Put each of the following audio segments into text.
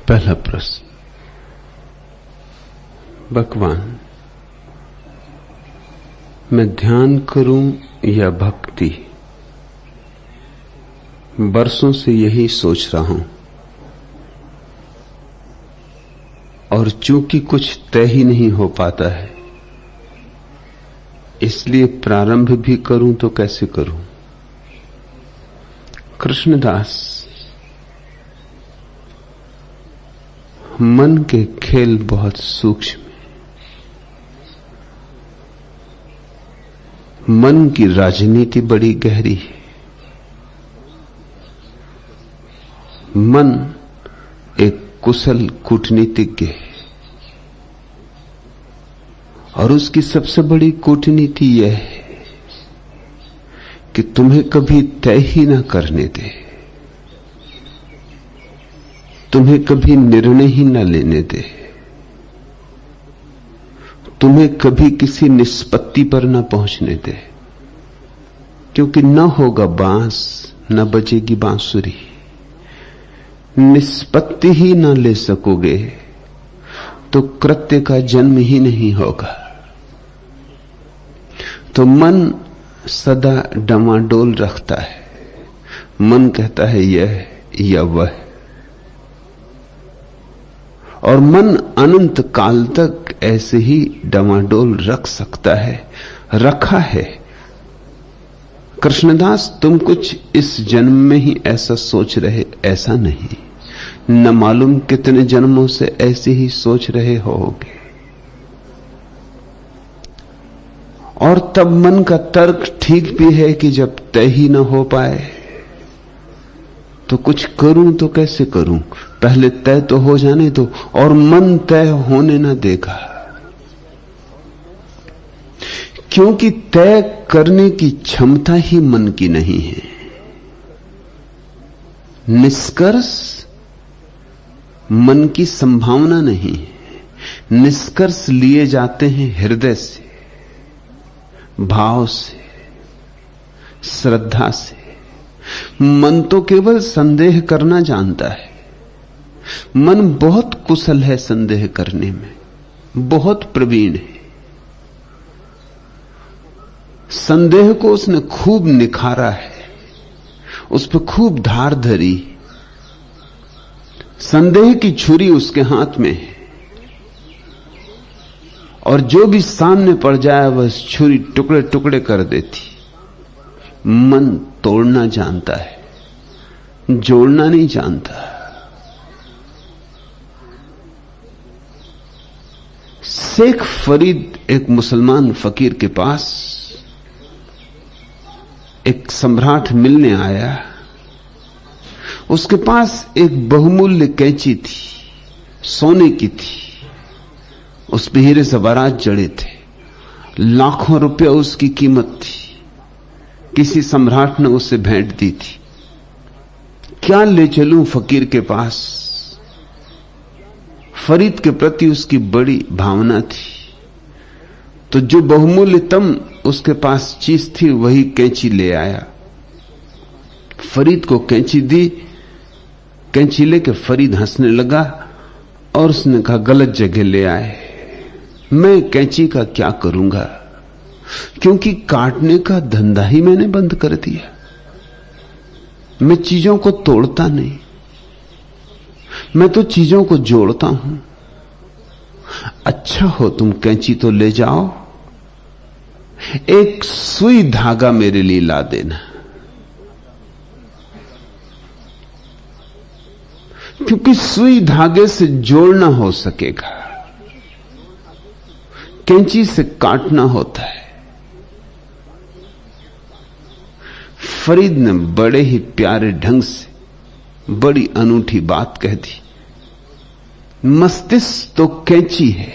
पहला प्रश्न, भगवान, मैं ध्यान करूं या भक्ति? बरसों से यही सोच रहा हूं और चूंकि कुछ तय ही नहीं हो पाता है, इसलिए प्रारंभ भी करूं तो कैसे करूं? कृष्णदास, मन के खेल बहुत सूक्ष्म है। मन की राजनीति बड़ी गहरी है। मन एक कुशल कूटनीतिज्ञ है और उसकी सबसे बड़ी कूटनीति यह है कि तुम्हें कभी तय ही ना करने दे, तुम्हें कभी निर्णय ही न लेने दे, तुम्हें कभी किसी निष्पत्ति पर न पहुंचने दे, क्योंकि न होगा बांस न बजेगी बांसुरी। निष्पत्ति ही न ले सकोगे तो कृत्य का जन्म ही नहीं होगा। तो मन सदा डमाडोल रखता है। मन कहता है यह या वह, और मन अनंत काल तक ऐसे ही डमाडोल रख सकता है, रखा है। कृष्णदास, तुम कुछ इस जन्म में ही ऐसा सोच रहे, ऐसा नहीं, न मालूम कितने जन्मों से ऐसे ही सोच रहे होगे। और तब मन का तर्क ठीक भी है कि जब तय ही न हो पाए तो कुछ करूं तो कैसे करूं, पहले तय तो हो जाने दो। और मन तय होने न देगा, क्योंकि तय करने की क्षमता ही मन की नहीं है। निष्कर्ष मन की संभावना नहीं है। निष्कर्ष लिए जाते हैं हृदय से, भाव से, श्रद्धा से। मन तो केवल संदेह करना जानता है। मन बहुत कुशल है संदेह करने में, बहुत प्रवीण है। संदेह को उसने खूब निखारा है, उस पर खूब धार धरी। संदेह की छुरी उसके हाथ में है और जो भी सामने पड़ जाए वह छुरी टुकड़े टुकड़े कर देती। मन तोड़ना जानता है, जोड़ना नहीं जानता। शेख फरीद एक मुसलमान फकीर के पास एक सम्राट मिलने आया। उसके पास एक बहुमूल्य कैंची थी, सोने की थी। उस पर हीरे जवाहरात जड़े थे, लाखों रुपया उसकी कीमत थी। किसी सम्राट ने उसे भेंट दी थी। क्या ले चलूं फकीर के पास? फरीद के प्रति उसकी बड़ी भावना थी। तो जो बहुमूल्यतम उसके पास चीज थी वही कैंची ले आया। फरीद को कैंची दी। कैंची लेके फरीद हंसने लगा और उसने कहा, गलत जगह ले आए। मैं कैंची का क्या करूंगा, क्योंकि काटने का धंधा ही मैंने बंद कर दिया। मैं चीजों को तोड़ता नहीं, मैं तो चीजों को जोड़ता हूं। अच्छा हो तुम कैंची तो ले जाओ, एक सुई धागा मेरे लिए ला देना, क्योंकि सुई धागे से जोड़ना हो सकेगा, कैंची से काटना होता है। फरीद ने बड़े ही प्यारे ढंग से बड़ी अनूठी बात कह दी। मस्तिष्क तो कैंची है,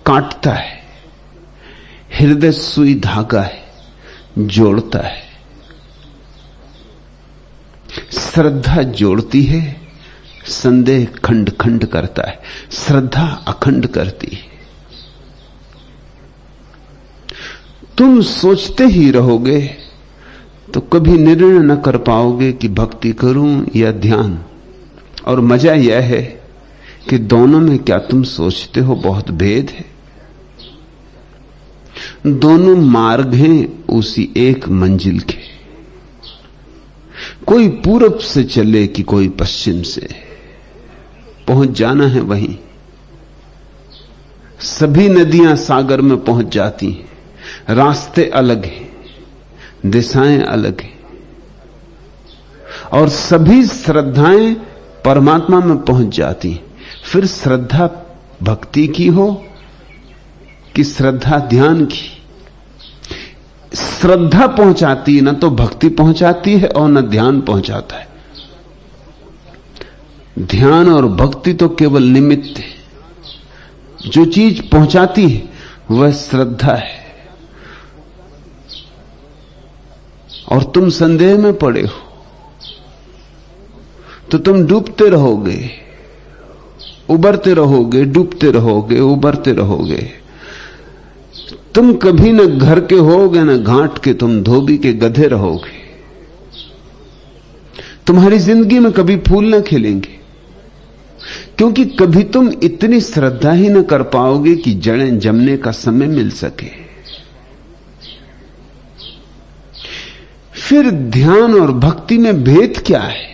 काटता है। हृदय सुई धागा है, जोड़ता है। श्रद्धा जोड़ती है, संदेह खंड खंड करता है, श्रद्धा अखंड करती है। तुम सोचते ही रहोगे तो कभी निर्णय न कर पाओगे कि भक्ति करूं या ध्यान। और मजा यह है कि दोनों में क्या तुम सोचते हो बहुत भेद है। दोनों मार्ग हैं उसी एक मंजिल के, कोई पूरब से चले कि कोई पश्चिम से, पहुंच जाना है वहीं। सभी नदियां सागर में पहुंच जाती हैं, रास्ते अलग हैं, दिशाएं अलग हैं, और सभी श्रद्धाएं परमात्मा में पहुंच जाती हैं। फिर श्रद्धा भक्ति की हो कि श्रद्धा ध्यान की, श्रद्धा पहुंचाती न तो भक्ति पहुंचाती है और न ध्यान पहुंचाता है। ध्यान और भक्ति तो केवल निमित्त है, जो चीज पहुंचाती है वह श्रद्धा है। और तुम संदेह में पड़े हो तो तुम डूबते रहोगे, उबरते रहोगे, डूबते रहोगे, उबरते रहोगे। तुम कभी न घर के होगे न घाट के, तुम धोबी के गधे रहोगे। तुम्हारी जिंदगी में कभी फूल न खिलेंगे, क्योंकि कभी तुम इतनी श्रद्धा ही न कर पाओगे कि जड़ें जमने का समय मिल सके। फिर ध्यान और भक्ति में भेद क्या है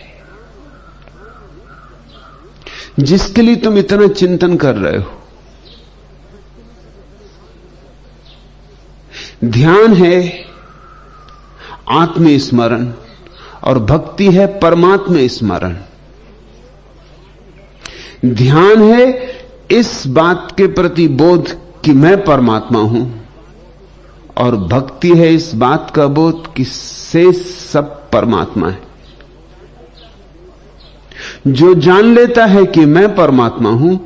जिसके लिए तुम इतना चिंतन कर रहे हो? ध्यान है आत्मस्मरण और भक्ति है परमात्मा स्मरण। ध्यान है इस बात के प्रति बोध कि मैं परमात्मा हूं, और भक्ति है इस बात का बोध कि शेष सब परमात्मा है। जो जान लेता है कि मैं परमात्मा हूं,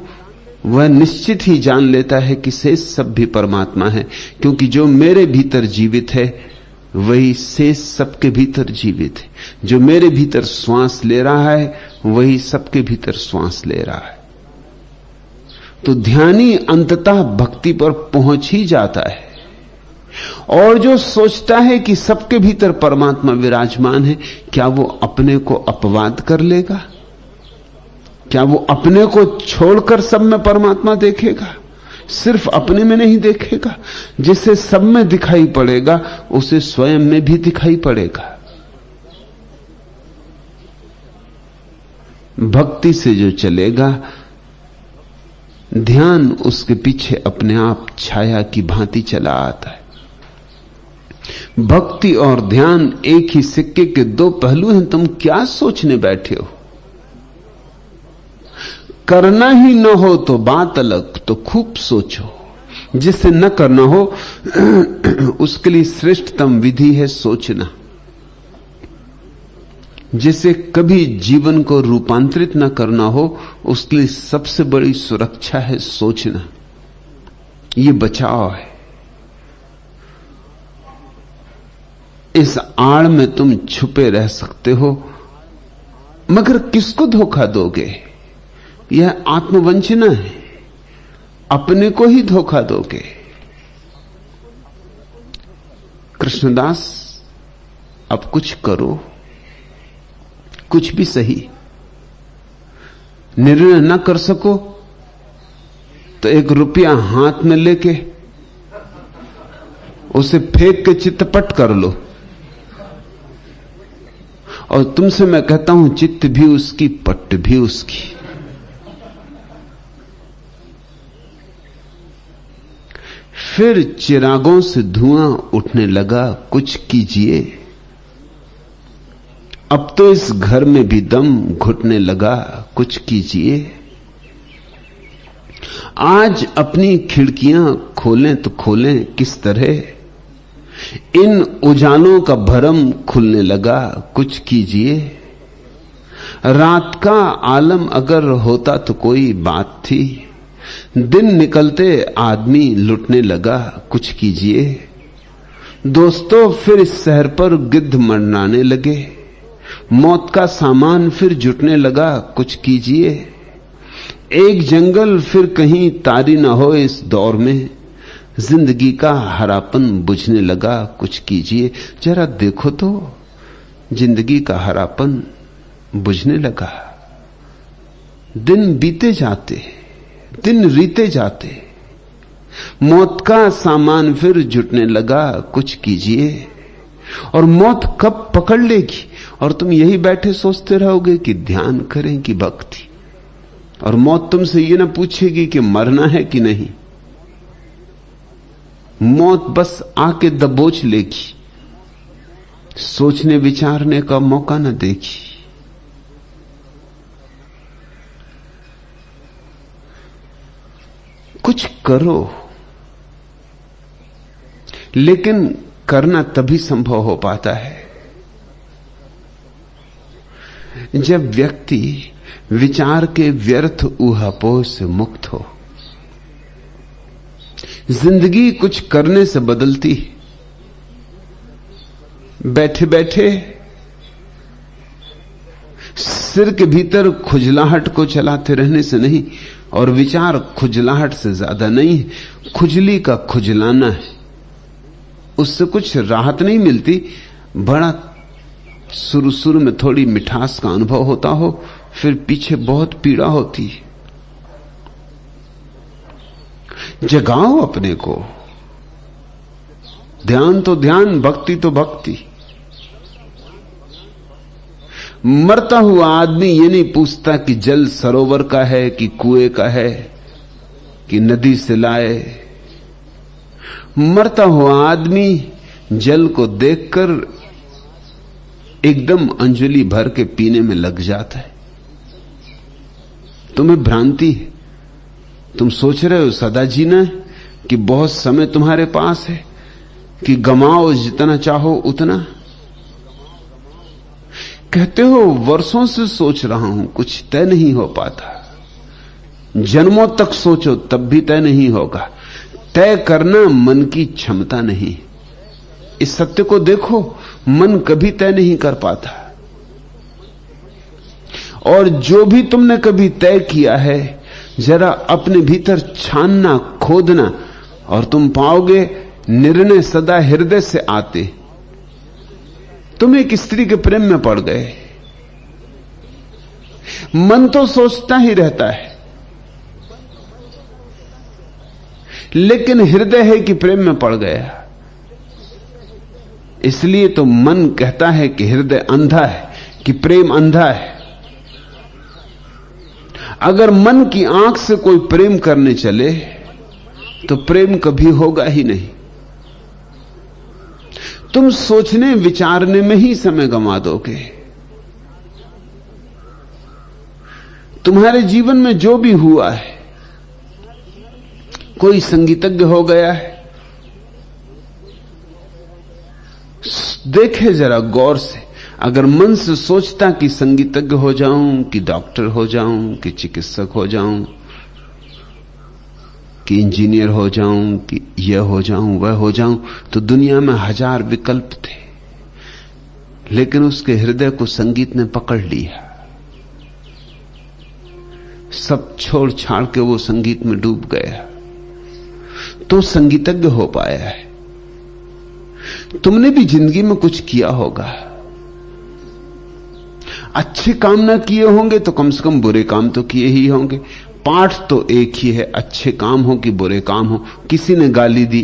वह निश्चित ही जान लेता है कि शेष सब भी परमात्मा है, क्योंकि जो मेरे भीतर जीवित है वही शेष सबके भीतर जीवित है। जो मेरे भीतर श्वास ले रहा है वही सबके भीतर श्वास ले रहा है। तो ध्यानी अंततः भक्ति पर पहुंच ही जाता है। और जो सोचता है कि सबके भीतर परमात्मा विराजमान है, क्या वो अपने को अपवाद कर लेगा? क्या वो अपने को छोड़कर सब में परमात्मा देखेगा? सिर्फ अपने में नहीं देखेगा। जिसे सब में दिखाई पड़ेगा उसे स्वयं में भी दिखाई पड़ेगा। भक्ति से जो चलेगा, ध्यान उसके पीछे अपने आप छाया की भांति चला आता है। भक्ति और ध्यान एक ही सिक्के के दो पहलू हैं। तुम क्या सोचने बैठे हो? करना ही न हो तो बात अलग, तो खूब सोचो। जिसे न करना हो उसके लिए श्रेष्ठतम विधि है सोचना। जिसे कभी जीवन को रूपांतरित न करना हो उसके लिए सबसे बड़ी सुरक्षा है सोचना। ये बचाव है। इस आड़ में तुम छुपे रह सकते हो, मगर किसको धोखा दोगे? यह आत्मवंचना है। अपने को ही धोखा दोगे। कृष्णदास, अब कुछ करो, कुछ भी सही। निर्णय न कर सको तो एक रुपया हाथ में लेके उसे फेंक के चित्तपट कर लो। और तुमसे मैं कहता हूं, चित्त भी उसकी, पट्ट भी उसकी। फिर चिरागों से धुआं उठने लगा, कुछ कीजिए। अब तो इस घर में भी दम घुटने लगा, कुछ कीजिए। आज अपनी खिड़कियां खोलें तो खोलें किस तरह? इन उजालों का भरम खुलने लगा, कुछ कीजिए। रात का आलम अगर होता तो कोई बात थी। दिन निकलते आदमी लुटने लगा, कुछ कीजिए। दोस्तों, फिर इस शहर पर गिद्ध मंडराने लगे। मौत का सामान फिर जुटने लगा, कुछ कीजिए। एक जंगल फिर कहीं तारी न हो इस दौर में। जिंदगी का हरापन बुझने लगा, कुछ कीजिए। जरा देखो तो, जिंदगी का हरापन बुझने लगा। दिन बीते जाते, दिन रीते जाते, मौत का सामान फिर जुटने लगा, कुछ कीजिए। और मौत कब पकड़ लेगी और तुम यही बैठे सोचते रहोगे कि ध्यान करें कि भक्ति। और मौत तुमसे ये ना पूछेगी कि मरना है कि नहीं। मौत बस आके दबोच लेगी, सोचने विचारने का मौका न देगी। कुछ करो, लेकिन करना तभी संभव हो पाता है जब व्यक्ति विचार के व्यर्थ ऊहापोह से मुक्त हो। जिंदगी कुछ करने से बदलती है, बैठे बैठे सिर के भीतर खुजलाहट को चलाते रहने से नहीं। और विचार खुजलाहट से ज्यादा नहीं है, खुजली का खुजलाना है। उससे कुछ राहत नहीं मिलती, बड़ा शुरू शुरू में थोड़ी मिठास का अनुभव होता हो, फिर पीछे बहुत पीड़ा होती है। जगाओ अपने को, ध्यान तो ध्यान, भक्ति तो भक्ति। मरता हुआ आदमी ये नहीं पूछता कि जल सरोवर का है कि कुएं का है कि नदी से लाए। मरता हुआ आदमी जल को देखकर एकदम अंजलि भर के पीने में लग जाता है। तुम्हें भ्रांति है, तुम सोच रहे हो सदा जीना है, कि बहुत समय तुम्हारे पास है, कि गमाओ जितना चाहो उतना। कहते हो वर्षों से सोच रहा हूं, कुछ तय नहीं हो पाता। जन्मों तक सोचो तब भी तय नहीं होगा। तय करना मन की क्षमता नहीं। इस सत्य को देखो, मन कभी तय नहीं कर पाता। और जो भी तुमने कभी तय किया है, जरा अपने भीतर छानना, खोदना, और तुम पाओगे निर्णय सदा हृदय से आते। तुम एक स्त्री के प्रेम में पड़ गए, मन तो सोचता ही रहता है, लेकिन हृदय है कि प्रेम में पड़ गया। इसलिए तो मन कहता है कि हृदय अंधा है, कि प्रेम अंधा है। अगर मन की आंख से कोई प्रेम करने चले तो प्रेम कभी होगा ही नहीं। तुम सोचने विचारने में ही समय गंवा दोगे। तुम्हारे जीवन में जो भी हुआ है, कोई संगीतज्ञ हो गया है, देखे जरा गौर से। अगर मन से सोचता कि संगीतज्ञ हो जाऊं, कि डॉक्टर हो जाऊं, कि चिकित्सक हो जाऊं, कि इंजीनियर हो जाऊं, कि यह हो जाऊं, वह हो जाऊं, तो दुनिया में हजार विकल्प थे। लेकिन उसके हृदय को संगीत ने पकड़ लिया। सब छोड़ छाड़ के वो संगीत में डूब गया, तो संगीतज्ञ हो पाया है। तुमने भी जिंदगी में कुछ किया होगा, अच्छे काम ना किए होंगे तो कम से कम बुरे काम तो किए ही होंगे। पाठ तो एक ही है, अच्छे काम हो कि बुरे काम हो। किसी ने गाली दी,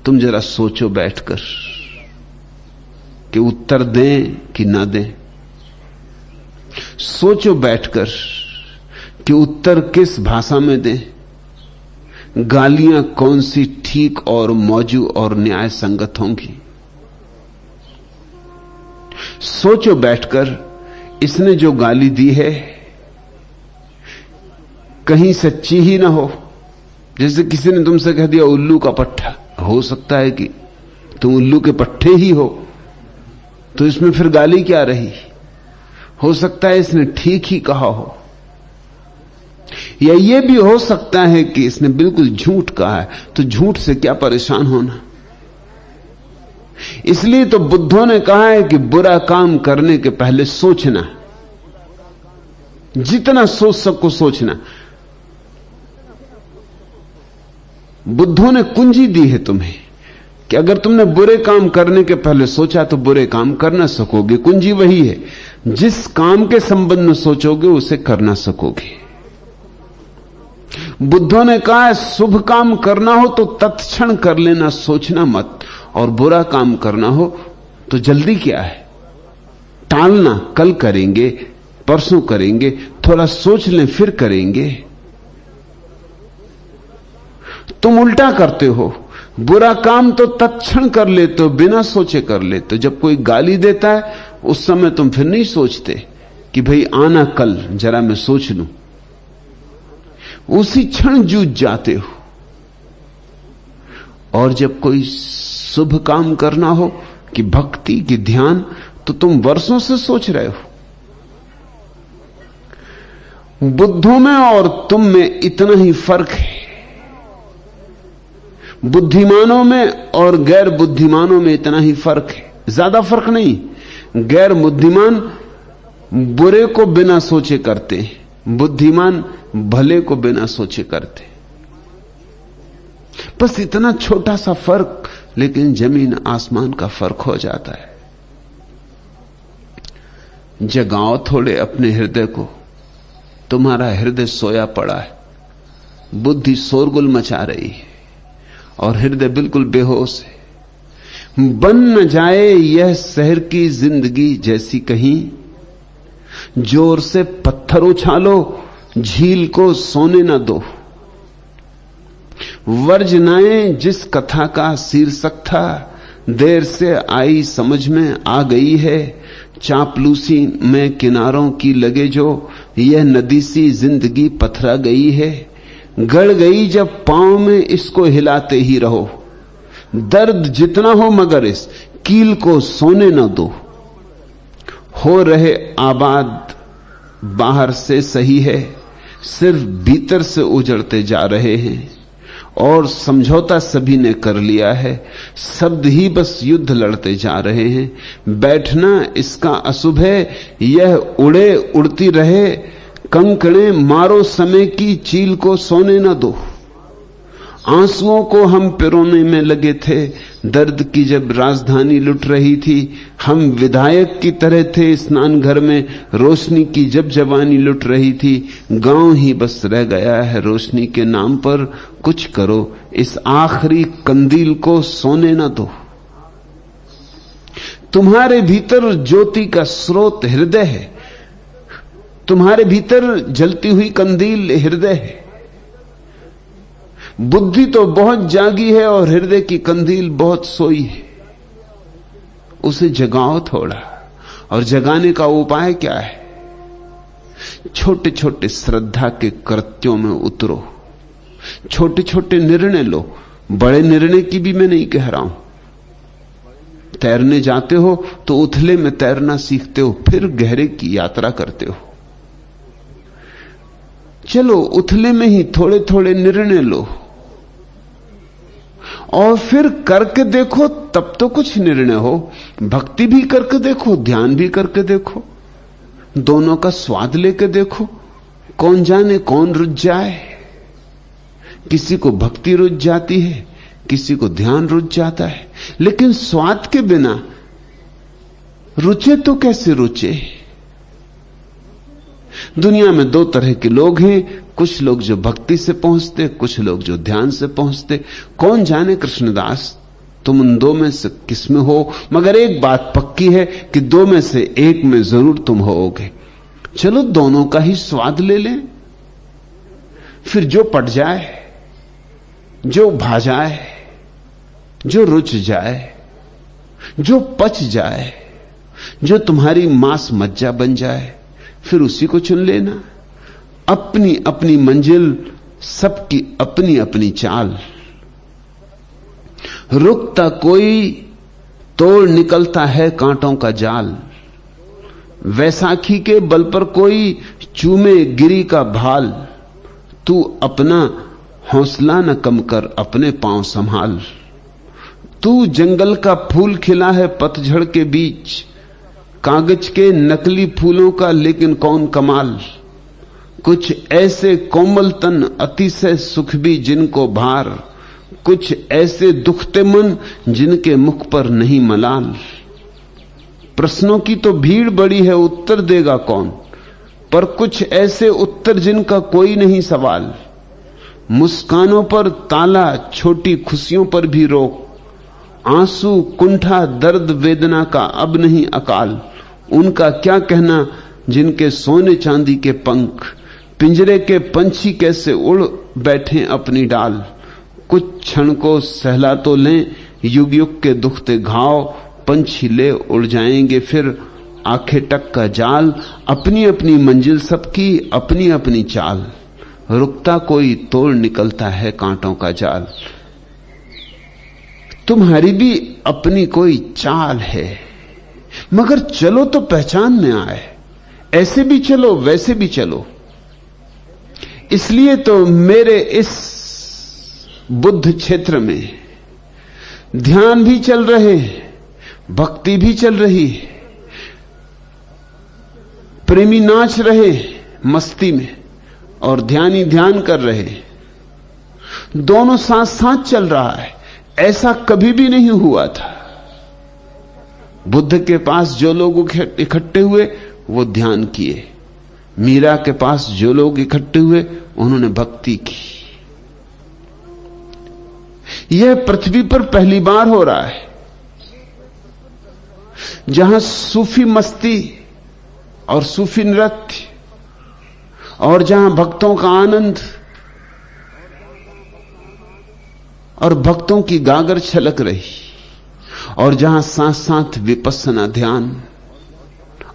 तुम जरा सोचो बैठकर कि उत्तर दें कि ना दें। सोचो बैठकर कि उत्तर किस भाषा में दें, गालियां कौन सी ठीक और मौजू और न्याय संगत होंगी। सोचो बैठकर इसने जो गाली दी है कहीं सच्ची ही ना हो। जैसे किसी ने तुमसे कह दिया उल्लू का पट्टा, हो सकता है कि तुम उल्लू के पट्टे ही हो, तो इसमें फिर गाली क्या रही। हो सकता है इसने ठीक ही कहा हो, या यह भी हो सकता है कि इसने बिल्कुल झूठ कहा है, तो झूठ से क्या परेशान होना। इसलिए तो बुद्धों ने कहा है कि बुरा काम करने के पहले सोचना, जितना सोच सको सोचना। बुद्धों ने कुंजी दी है तुम्हें कि अगर तुमने बुरे काम करने के पहले सोचा तो बुरे काम कर ना सकोगे। कुंजी वही है, जिस काम के संबंध में सोचोगे उसे कर ना सकोगे। बुद्धों ने कहा है शुभ काम करना हो तो तत्क्षण कर लेना, सोचना मत, और बुरा काम करना हो तो जल्दी क्या है, टालना, कल करेंगे, परसों करेंगे, थोड़ा सोच लें फिर करेंगे। तुम उल्टा करते हो, बुरा काम तो तत्क्षण कर लेते हो, बिना सोचे कर लेते हो। जब कोई गाली देता है उस समय तुम फिर नहीं सोचते कि भाई आना कल, जरा मैं सोच लूं, उसी क्षण जूझ जाते हो। और जब कोई शुभ काम करना हो कि भक्ति की ध्यान, तो तुम वर्षों से सोच रहे हो। बुद्धों में और तुम में इतना ही फर्क है। बुद्धिमानों में और गैर बुद्धिमानों में इतना ही फर्क है, ज्यादा फर्क नहीं। गैर बुद्धिमान बुरे को बिना सोचे करते हैं, बुद्धिमान भले को बिना सोचे करते। बस इतना छोटा सा फर्क, लेकिन जमीन आसमान का फर्क हो जाता है। जगाओ थोड़े अपने हृदय को, तुम्हारा हृदय सोया पड़ा है, बुद्धि शोरगुल मचा रही है और हृदय बिल्कुल बेहोश है। बन न जाए यह शहर की जिंदगी जैसी कहीं, जोर से पत्थर उछालो झील को सोने न दो। वर्जनाएं जिस कथा का शीर्षक था, देर से आई समझ में आ गई है। चापलूसी में किनारों की लगे जो, यह नदी सी जिंदगी पथरा गई है। गड़ गई जब पांव में इसको हिलाते ही रहो, दर्द जितना हो मगर इस कील को सोने न दो। हो रहे आबाद बाहर से सही है, सिर्फ भीतर से उजड़ते जा रहे हैं। और समझौता सभी ने कर लिया है, शब्द ही बस युद्ध लड़ते जा रहे हैं। बैठना इसका अशुभ है, यह उड़े उड़ती रहे। कंकड़े मारो समय की चील को सोने न दो। आंसुओं को हम पिरोने में लगे थे, दर्द की जब राजधानी लुट रही थी। हम विधायक की तरह थे स्नान घर में, रोशनी की जब जवानी लुट रही थी। गांव ही बस रह गया है रोशनी के नाम पर, कुछ करो इस आखिरी कंदील को सोने न दो। तुम्हारे भीतर ज्योति का स्रोत हृदय है, तुम्हारे भीतर जलती हुई कंदील हृदय है। बुद्धि तो बहुत जागी है और हृदय की कंदील बहुत सोई है। उसे जगाओ थोड़ा। और जगाने का उपाय क्या है? छोटे छोटे श्रद्धा के कृत्यों में उतरो, छोटे छोटे निर्णय लो। बड़े निर्णय की भी मैं नहीं कह रहा हूं। तैरने जाते हो तो उथले में तैरना सीखते हो, फिर गहरे की यात्रा करते हो। चलो उथले में ही थोड़े थोड़े निर्णय लो और फिर करके देखो, तब तो कुछ निर्णय हो। भक्ति भी करके देखो, ध्यान भी करके देखो, दोनों का स्वाद लेके देखो। कौन जाने कौन रुझ जाए। किसी को भक्ति रुझ जाती है, किसी को ध्यान रुझ जाता है। लेकिन स्वाद के बिना रुचे तो कैसे रुचे? दुनिया में दो तरह के लोग हैं, कुछ लोग जो भक्ति से पहुंचते, कुछ लोग जो ध्यान से पहुंचते। कौन जाने कृष्णदास तुम उन दो में से किस में हो, मगर एक बात पक्की है कि दो में से एक में जरूर तुम होगे। चलो दोनों का ही स्वाद ले लें, फिर जो पट जाए, जो भा जाए, जो रुच जाए, जो पच जाए, जो तुम्हारी मांस मज्जा बन जाए, फिर उसी को चुन लेना। अपनी अपनी मंजिल, सबकी अपनी अपनी चाल। रुकता कोई तोड़ निकलता है कांटों का जाल। वैसाखी के बल पर कोई चूमे गिरी का भाल। तू अपना हौसला न कम कर, अपने पांव संभाल। तू जंगल का फूल खिला है पतझड़ के बीच, कागज के नकली फूलों का लेकिन कौन कमाल। कुछ ऐसे कोमल तन अतिशय सुख भी जिनको भार, कुछ ऐसे दुखते मन जिनके मुख पर नहीं मलाल। प्रश्नों की तो भीड़ बड़ी है, उत्तर देगा कौन, पर कुछ ऐसे उत्तर जिनका कोई नहीं सवाल। मुस्कानों पर ताला, छोटी खुशियों पर भी रोक। आंसू, कुंठा, दर्द, वेदना का अब नहीं अकाल। उनका क्या कहना जिनके सोने चांदी के पंख, पिंजरे के पंछी कैसे उड़ बैठे अपनी डाल। कुछ क्षण को सहला तो लें युग युग के दुखते घाव, पंछी ले उड़ जाएंगे फिर आखे टक का जाल। अपनी अपनी मंजिल सबकी, अपनी अपनी चाल, रुकता कोई तोड़ निकलता है कांटों का जाल। तुम्हारी भी अपनी कोई चाल है, मगर चलो तो पहचान में आए। ऐसे भी चलो, वैसे भी चलो। इसलिए तो मेरे इस बुद्ध क्षेत्र में ध्यान भी चल रहे, भक्ति भी चल रही, प्रेमी नाच रहे मस्ती में और ध्यानी ध्यान कर रहे। दोनों साथ साथ चल रहा है। ऐसा कभी भी नहीं हुआ था। बुद्ध के पास जो लोग इकट्ठे हुए वो ध्यान किए, मीरा के पास जो लोग इकट्ठे हुए उन्होंने भक्ति की। यह पृथ्वी पर पहली बार हो रहा है जहां सूफी मस्ती और सूफी नृत्य और जहां भक्तों का आनंद और भक्तों की गागर छलक रही और जहां साथ साथ विपस्सना ध्यान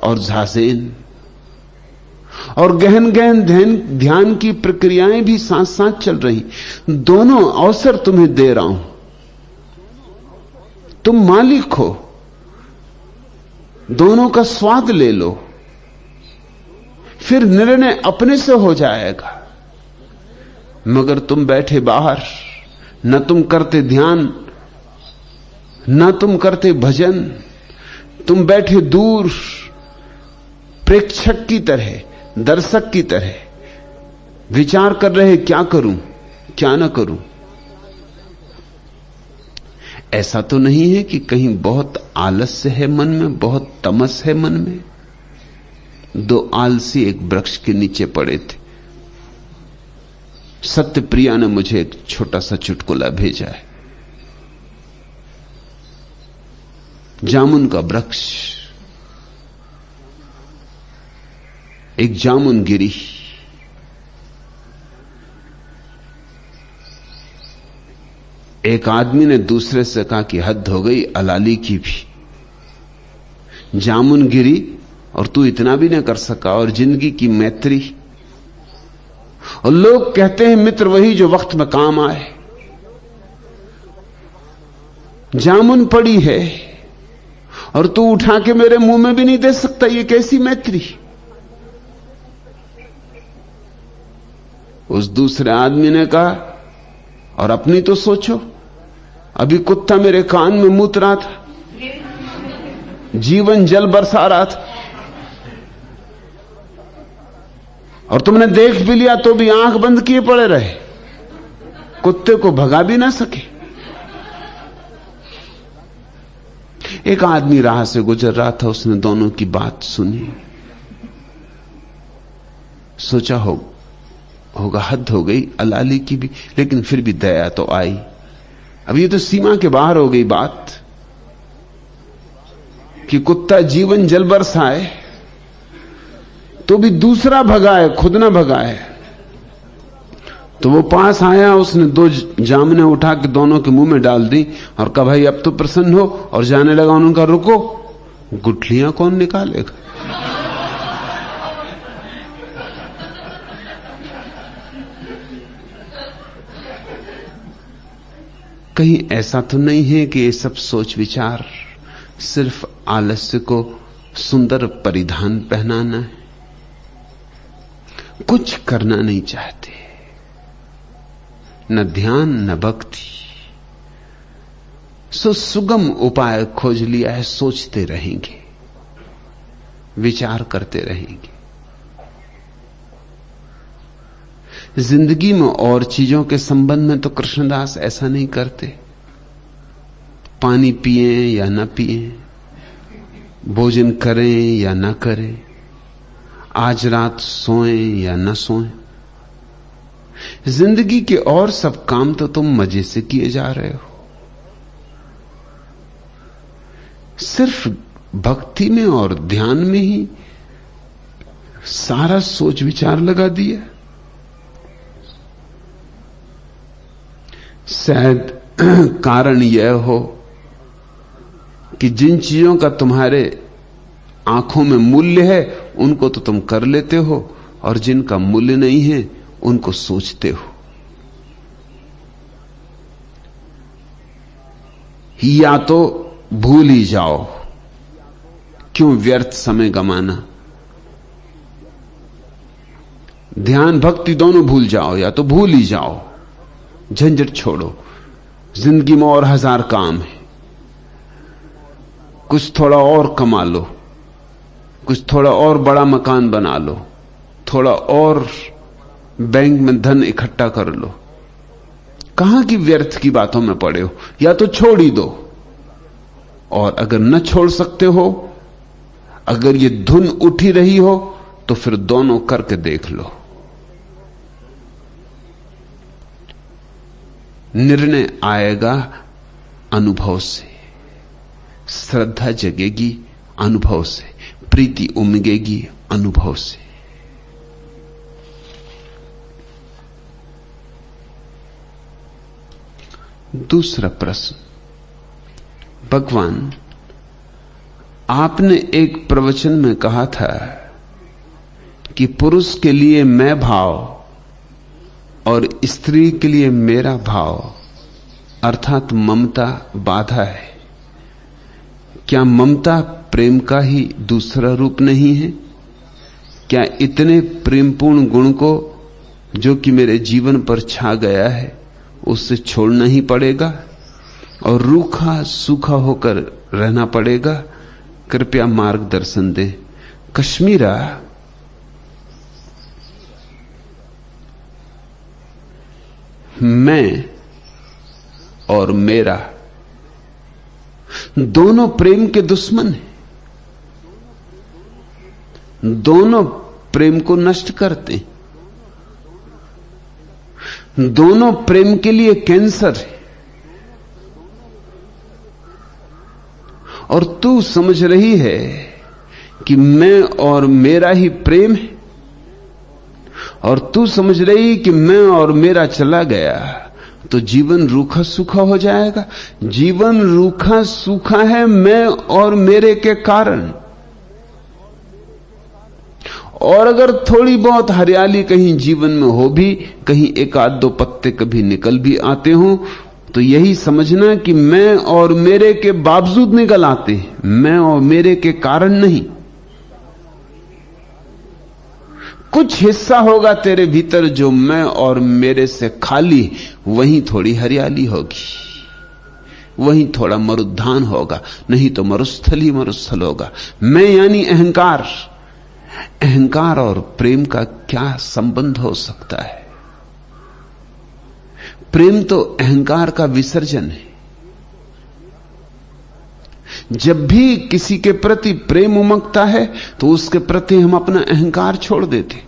और झासेन और गहन गहन ध्यान की प्रक्रियाएं भी साथ साथ चल रही। दोनों अवसर तुम्हें दे रहा हूं, तुम मालिक हो, दोनों का स्वाद ले लो, फिर निर्णय अपने से हो जाएगा। मगर तुम बैठे बाहर, न तुम करते ध्यान, न तुम करते भजन, तुम बैठे दूर प्रेक्षक की तरह, दर्शक की तरह विचार कर रहे क्या करूं क्या न करूं। ऐसा तो नहीं है कि कहीं बहुत आलस्य है मन में, बहुत तमस है मन में। दो आलसी एक वृक्ष के नीचे पड़े थे। सत्यप्रिया ने मुझे एक छोटा सा चुटकुला भेजा है। जामुन का वृक्ष, एक जामुन गिरी, एक आदमी ने दूसरे से कहा कि हद हो गई अलाली की भी। जामुन गिरी और तू इतना भी ना कर सका, और जिंदगी की मैत्री। और लोग कहते हैं मित्र वही जो वक्त में काम आए। जामुन पड़ी है और तू उठा के मेरे मुंह में भी नहीं दे सकता, ये कैसी मैत्री। उस दूसरे आदमी ने कहा और अपनी तो सोचो, अभी कुत्ता मेरे कान में मूत रहा था, जीवन जल बरसा रहा था, और तुमने देख भी लिया तो भी आंख बंद किए पड़े रहे, कुत्ते को भगा भी ना सके। एक आदमी राह से गुजर रहा था, उसने दोनों की बात सुनी, सोचा होगा हद हो गई अलाली की भी, लेकिन फिर भी दया तो आई। अब ये तो सीमा के बाहर हो गई बात कि कुत्ता जीवन जल बरसाए तो भी दूसरा भगाए, खुद ना भगाए। तो वो पास आया, उसने दो जामुने उठा के दोनों के मुंह में डाल दी और कहा भाई अब तो प्रसन्न हो, और जाने लगा। उन्होंने कहा रुको, गुठलियां कौन निकालेगा। कहीं ऐसा तो नहीं है कि ये सब सोच विचार सिर्फ आलस्य को सुंदर परिधान पहनाना है, कुछ करना नहीं चाहते, न ध्यान न भक्ति। सो सुगम उपाय खोज लिया है, सोचते रहेंगे, विचार करते रहेंगे। जिंदगी में और चीजों के संबंध में तो कृष्णदास ऐसा नहीं करते। पानी पिए या न पिए, भोजन करें या न करें, आज रात सोएं या न सोएं, जिंदगी के और सब काम तो तुम मजे से किए जा रहे हो, सिर्फ भक्ति में और ध्यान में ही सारा सोच विचार लगा दिया। शायद कारण यह हो कि जिन चीजों का तुम्हारे आंखों में मूल्य है उनको तो तुम कर लेते हो, और जिनका मूल्य नहीं है उनको सोचते हो। या तो भूल ही जाओ, क्यों व्यर्थ समय गमाना। ध्यान भक्ति दोनों भूल जाओ, या तो भूल ही जाओ, झंझट छोड़ो। जिंदगी में और 1000 काम है, कुछ थोड़ा और कमा लो, कुछ थोड़ा और बड़ा मकान बना लो, थोड़ा और बैंक में धन इकट्ठा कर लो। कहां की व्यर्थ की बातों में पड़े हो। या तो छोड़ ही दो, और अगर न छोड़ सकते हो, अगर ये धुन उठी रही हो, तो फिर दोनों करके देख लो। निर्णय आएगा अनुभव से, श्रद्धा जगेगी अनुभव से, प्रीति उमगेगी अनुभव से। दूसरा प्रश्न, भगवान आपने एक प्रवचन में कहा था कि पुरुष के लिए मैं भाव और स्त्री के लिए मेरा भाव अर्थात ममता बाधा है। क्या ममता प्रेम का ही दूसरा रूप नहीं है? क्या इतने प्रेमपूर्ण गुण को जो कि मेरे जीवन पर छा गया है उससे छोड़ना ही पड़ेगा और रूखा सूखा होकर रहना पड़ेगा? कृपया मार्गदर्शन दें। कश्मीरा, मैं और मेरा दोनों प्रेम के दुश्मन हैं, दोनों प्रेम को नष्ट करते हैं, दोनों प्रेम के लिए कैंसर है। और तू समझ रही है कि मैं और मेरा ही प्रेम है, और तू समझ रही कि मैं और मेरा चला गया तो जीवन रूखा सूखा हो जाएगा। जीवन रूखा सूखा है मैं और मेरे के कारण। और अगर थोड़ी बहुत हरियाली कहीं जीवन में हो भी, कहीं एक आध दो पत्ते कभी निकल भी आते हों, तो यही समझना कि मैं और मेरे के बावजूद निकल आते हैं, मैं और मेरे के कारण नहीं। कुछ हिस्सा होगा तेरे भीतर जो मैं और मेरे से खाली, वहीं थोड़ी हरियाली होगी, वहीं थोड़ा मरुद्धान होगा, नहीं तो मरुस्थल ही मरुस्थल होगा। मैं यानी अहंकार। अहंकार और प्रेम का क्या संबंध हो सकता है? प्रेम तो अहंकार का विसर्जन है। जब भी किसी के प्रति प्रेम उमगता है तो उसके प्रति हम अपना अहंकार छोड़ देते,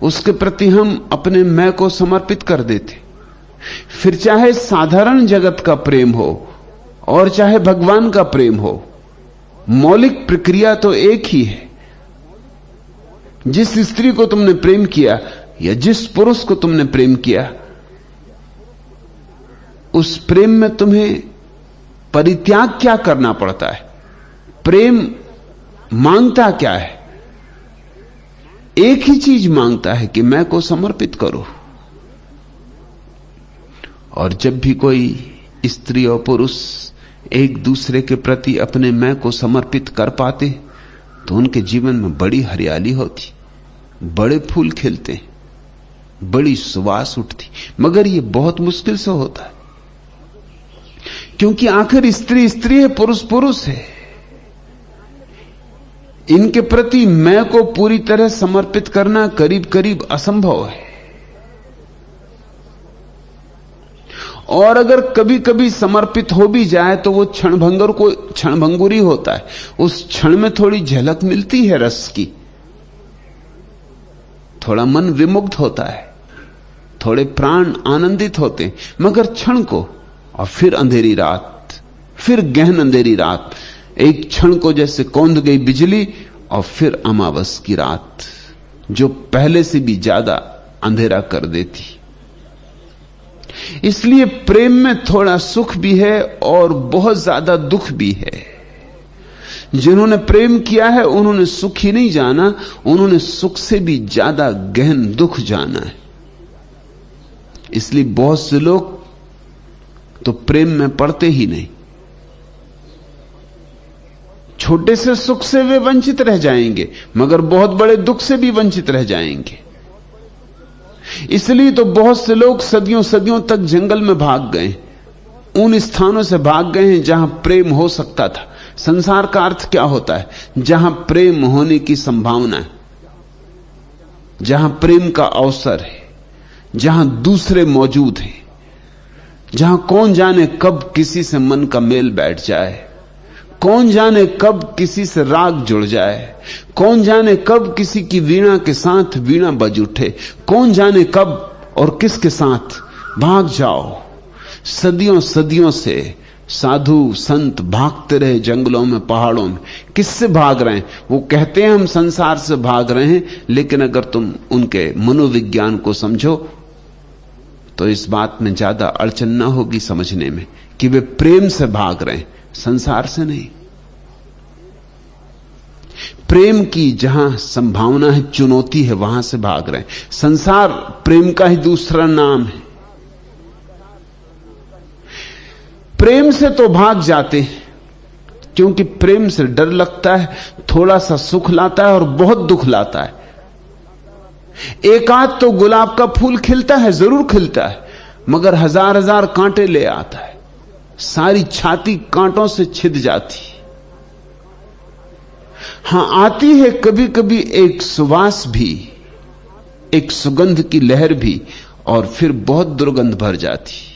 उसके प्रति हम अपने मैं को समर्पित कर देते। फिर चाहे साधारण जगत का प्रेम हो और चाहे भगवान का प्रेम हो, मौलिक प्रक्रिया तो एक ही है। जिस स्त्री को तुमने प्रेम किया या जिस पुरुष को तुमने प्रेम किया, उस प्रेम में तुम्हें परित्याग क्या करना पड़ता है? प्रेम मांगता क्या है? एक ही चीज मांगता है कि मैं को समर्पित करो। और जब भी कोई स्त्री और पुरुष एक दूसरे के प्रति अपने मैं को समर्पित कर पाते तो उनके जीवन में बड़ी हरियाली होती, बड़े फूल खिलते, बड़ी सुवास उठती। मगर यह बहुत मुश्किल से होता है, क्योंकि आखिर स्त्री स्त्री है, पुरुष पुरुष है। इनके प्रति मैं को पूरी तरह समर्पित करना करीब करीब असंभव है। और अगर कभी कभी समर्पित हो भी जाए तो वो क्षणभंगुरी होता है। उस क्षण में थोड़ी झलक मिलती है रस की, थोड़ा मन विमुग्ध होता है, थोड़े प्राण आनंदित होते, मगर क्षण को, और फिर अंधेरी रात, फिर गहन अंधेरी रात। एक क्षण को जैसे कौंध गई बिजली, और फिर अमावस की रात जो पहले से भी ज्यादा अंधेरा कर देती। इसलिए प्रेम में थोड़ा सुख भी है और बहुत ज्यादा दुख भी है। जिन्होंने प्रेम किया है उन्होंने सुख ही नहीं जाना, उन्होंने सुख से भी ज्यादा गहन दुख जाना है। इसलिए बहुत से लोग तो प्रेम में पड़ते ही नहीं। छोटे से सुख से वे वंचित रह जाएंगे, मगर बहुत बड़े दुख से भी वंचित रह जाएंगे। इसलिए तो बहुत से लोग सदियों सदियों तक जंगल में भाग गए, उन स्थानों से भाग गए हैं जहां प्रेम हो सकता था। संसार का अर्थ क्या होता है? जहां प्रेम होने की संभावना है, जहां प्रेम का अवसर है, जहां दूसरे मौजूद हैं, जहां कौन जाने कब किसी से मन का मेल बैठ जाए, कौन जाने कब किसी से राग जुड़ जाए, कौन जाने कब किसी की वीणा के साथ वीणा बज उठे, कौन जाने कब और किसके साथ भाग जाओ। सदियों सदियों से साधु संत भागते रहे जंगलों में, पहाड़ों में। किससे भाग रहे हैं? वो कहते हैं हम संसार से भाग रहे हैं, लेकिन अगर तुम उनके मनोविज्ञान को समझो तो इस बात में ज्यादा अड़चन ना होगी समझने में कि वे प्रेम से भाग रहे हैं, संसार से नहीं। प्रेम की जहां संभावना है, चुनौती है, वहां से भाग रहे हैं। संसार प्रेम का ही दूसरा नाम है। प्रेम से तो भाग जाते हैं क्योंकि प्रेम से डर लगता है, थोड़ा सा सुख लाता है और बहुत दुख लाता है। एक आध तो गुलाब का फूल खिलता है, जरूर खिलता है, मगर हजार हजार कांटे ले आता है, सारी छाती कांटों से छिद जाती। हां, आती है कभी कभी एक सुवास भी, एक सुगंध की लहर भी, और फिर बहुत दुर्गंध भर जाती।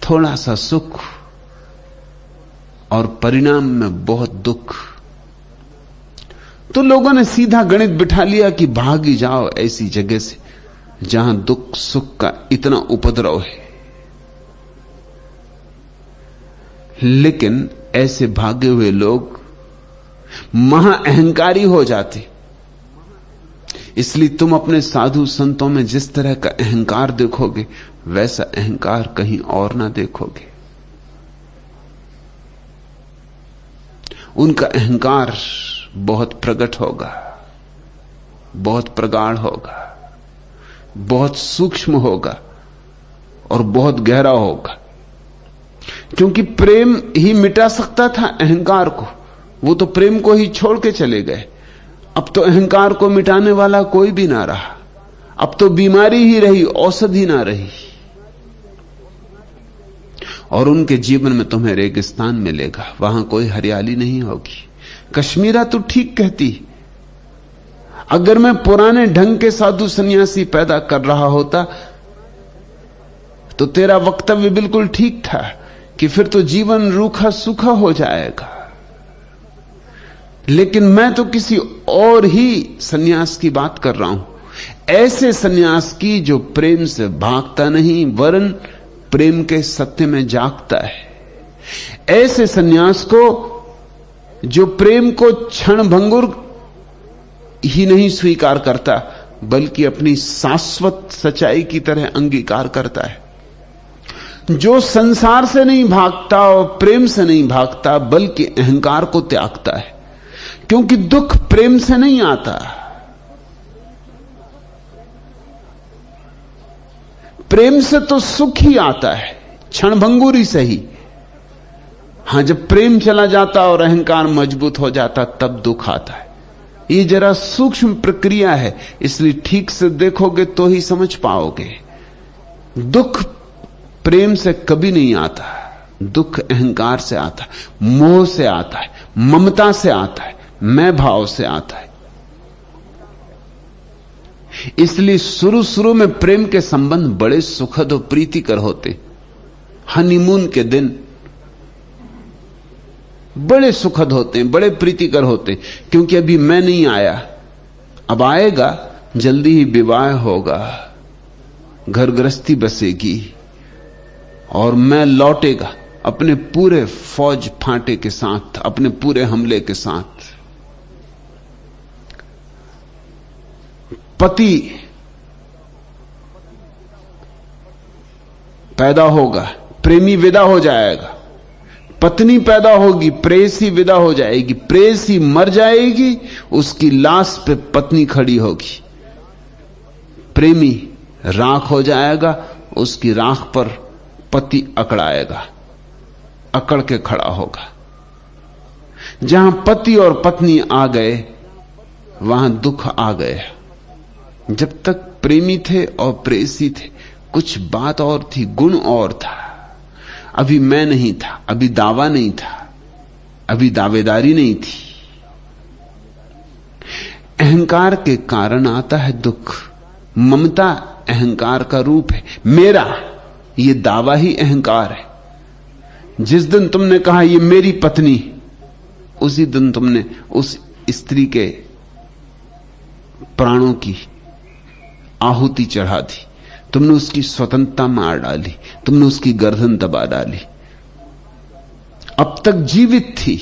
थोड़ा सा सुख और परिणाम में बहुत दुख। तो लोगों ने सीधा गणित बिठा लिया कि भाग ही जाओ ऐसी जगह से जहां दुख सुख का इतना उपद्रव है। लेकिन ऐसे भागे हुए लोग महा अहंकारी हो जाते। इसलिए तुम अपने साधु संतों में जिस तरह का अहंकार देखोगे, वैसा अहंकार कहीं और ना देखोगे। उनका अहंकार बहुत प्रकट होगा, बहुत प्रगाढ़ होगा, बहुत सूक्ष्म होगा और बहुत गहरा होगा। क्योंकि प्रेम ही मिटा सकता था अहंकार को, वो तो प्रेम को ही छोड़ के चले गए। अब तो अहंकार को मिटाने वाला कोई भी ना रहा, अब तो बीमारी ही रही, औषधि ना रही। और उनके जीवन में तुम्हें रेगिस्तान मिलेगा, वहां कोई हरियाली नहीं होगी। कश्मीरा तो ठीक कहती, अगर मैं पुराने ढंग के साधु सन्यासी पैदा कर रहा होता तो तेरा वक्तव्य बिल्कुल ठीक था कि फिर तो जीवन रूखा सूखा हो जाएगा। लेकिन मैं तो किसी और ही सन्यास की बात कर रहा हूं, ऐसे सन्यास की जो प्रेम से भागता नहीं वरन प्रेम के सत्य में जागता है। ऐसे सन्यास को जो प्रेम को क्षण भंगुर ही नहीं स्वीकार करता बल्कि अपनी शाश्वत सच्चाई की तरह अंगीकार करता है। जो संसार से नहीं भागता और प्रेम से नहीं भागता बल्कि अहंकार को त्यागता है। क्योंकि दुख प्रेम से नहीं आता, प्रेम से तो सुख ही आता है, क्षणभंगुर ही सही। हां, जब प्रेम चला जाता और अहंकार मजबूत हो जाता तब दुख आता है। ये जरा सूक्ष्म प्रक्रिया है, इसलिए ठीक से देखोगे तो ही समझ पाओगे। दुख प्रेम से कभी नहीं आता, दुख अहंकार से आता है, मोह से आता है, ममता से आता है, मैं भाव से आता है। इसलिए शुरू शुरू में प्रेम के संबंध बड़े सुखद और प्रीतिकर होते। हनीमून के दिन बड़े सुखद होते हैं, बड़े प्रीतिकर होते हैं, क्योंकि अभी मैं नहीं आया, अब आएगा, जल्दी ही विवाह होगा, घर गृहस्थी बसेगी और मैं लौटेगा अपने पूरे फौज फांटे के साथ, अपने पूरे हमले के साथ। पति पैदा होगा, प्रेमी विदा हो जाएगा, पत्नी पैदा होगी, प्रेयसी विदा हो जाएगी, प्रेयसी मर जाएगी, उसकी लाश पे पत्नी खड़ी होगी, प्रेमी राख हो जाएगा, उसकी राख पर पति अकड़ाएगा, अकड़ के खड़ा होगा। जहां पति और पत्नी आ गए वहां दुख आ गया। जब तक प्रेमी थे और प्रेयसी थे कुछ बात और थी, गुण और था। अभी मैं नहीं था, अभी दावा नहीं था, अभी दावेदारी नहीं थी। अहंकार के कारण आता है दुख। ममता अहंकार का रूप है। मेरा ये दावा ही अहंकार है। जिस दिन तुमने कहा ये मेरी पत्नी, उसी दिन तुमने उस स्त्री के प्राणों की आहुति चढ़ा दी, तुमने उसकी स्वतंत्रता मार डाली, तुमने उसकी गर्दन दबा डाली। अब तक जीवित थी,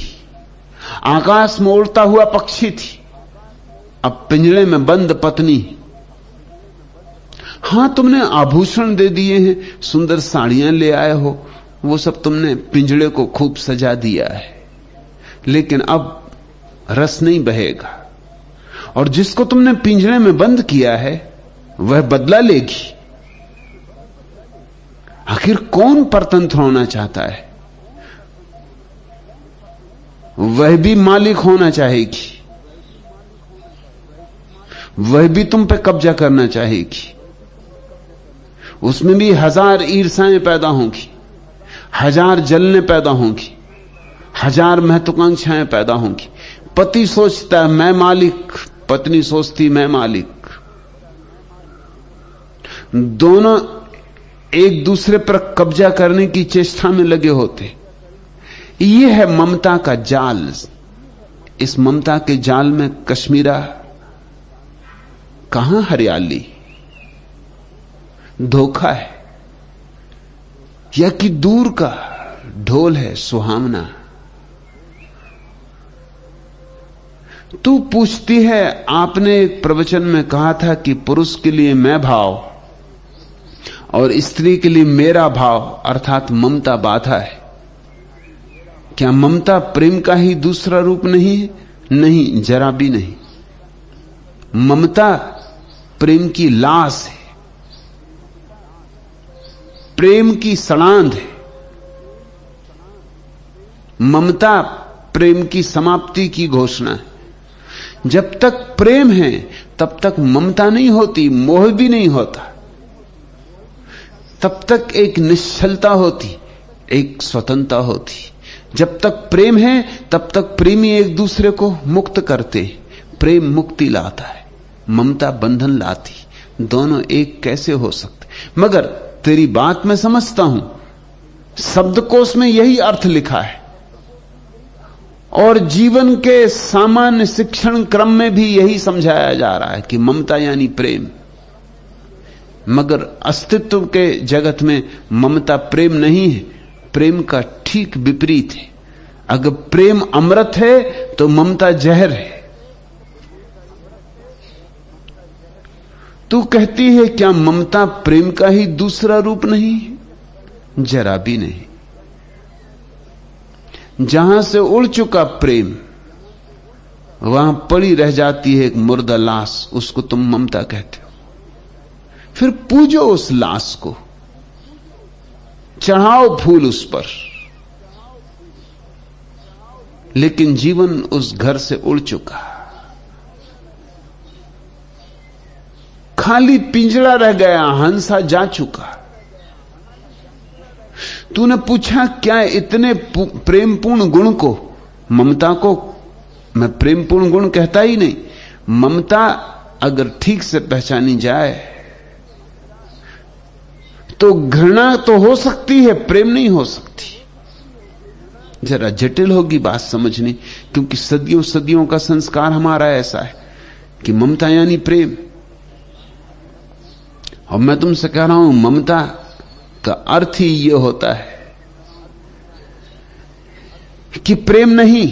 आकाश में उड़ता हुआ पक्षी थी, अब पिंजड़े में बंद पत्नी। हां, तुमने आभूषण दे दिए हैं, सुंदर साड़ियां ले आए हो, वो सब तुमने पिंजड़े को खूब सजा दिया है, लेकिन अब रस नहीं बहेगा। और जिसको तुमने पिंजड़े में बंद किया है वह बदला लेगी। आखिर कौन परतंत्र होना चाहता है? वह भी मालिक होना चाहेगी, वह भी तुम पे कब्जा करना चाहेगी। उसमें भी हजार ईर्षाएं पैदा होंगी, हजार जलने पैदा होंगी, हजार महत्वाकांक्षाएं पैदा होंगी। पति सोचता है मैं मालिक, पत्नी सोचती मैं मालिक। दोनों एक दूसरे पर कब्जा करने की चेष्टा में लगे होते। यह है ममता का जाल। इस ममता के जाल में कश्मीरा कहां हरियाली, धोखा है, या कि दूर का ढोल है सुहावना। तू पूछती है, आपने एक प्रवचन में कहा था कि पुरुष के लिए मैं भाव और स्त्री के लिए मेरा भाव अर्थात ममता बाधा है। क्या ममता प्रेम का ही दूसरा रूप नहीं है? नहीं, जरा भी नहीं। ममता प्रेम की लाश है, प्रेम की सड़ांध है। ममता प्रेम की समाप्ति की घोषणा है। जब तक प्रेम है तब तक ममता नहीं होती, मोह भी नहीं होता। तब तक एक निश्चलता होती, एक स्वतंत्रता होती। जब तक प्रेम है तब तक प्रेमी एक दूसरे को मुक्त करते। प्रेम मुक्ति लाता है, ममता बंधन लाती। दोनों एक कैसे हो सकते? मगर तेरी बात मैं समझता हूं, शब्दकोश में यही अर्थ लिखा है और जीवन के सामान्य शिक्षण क्रम में भी यही समझाया जा रहा है कि ममता यानी प्रेम। मगर अस्तित्व के जगत में ममता प्रेम नहीं है, प्रेम का ठीक विपरीत है। अगर प्रेम अमृत है तो ममता जहर है। तू कहती है क्या ममता प्रेम का ही दूसरा रूप नहीं है? जरा भी नहीं। जहां से उड़ चुका प्रेम वहां पड़ी रह जाती है एक मुर्दा लाश, उसको तुम ममता कहते हो। फिर पूजो उस लाश को, चढ़ाओ फूल उस पर, लेकिन जीवन उस घर से उड़ चुका, खाली पिंजरा रह गया, हंसा जा चुका। तूने पूछा क्या इतने प्रेमपूर्ण गुण को, ममता को मैं प्रेमपूर्ण गुण कहता ही नहीं। ममता अगर ठीक से पहचानी जाए तो घृणा तो हो सकती है, प्रेम नहीं हो सकती। जरा जटिल होगी बात समझनी, क्योंकि सदियों सदियों का संस्कार हमारा ऐसा है कि ममता यानी प्रेम। और मैं तुमसे कह रहा हूं ममता का अर्थ ही यह होता है कि प्रेम नहीं।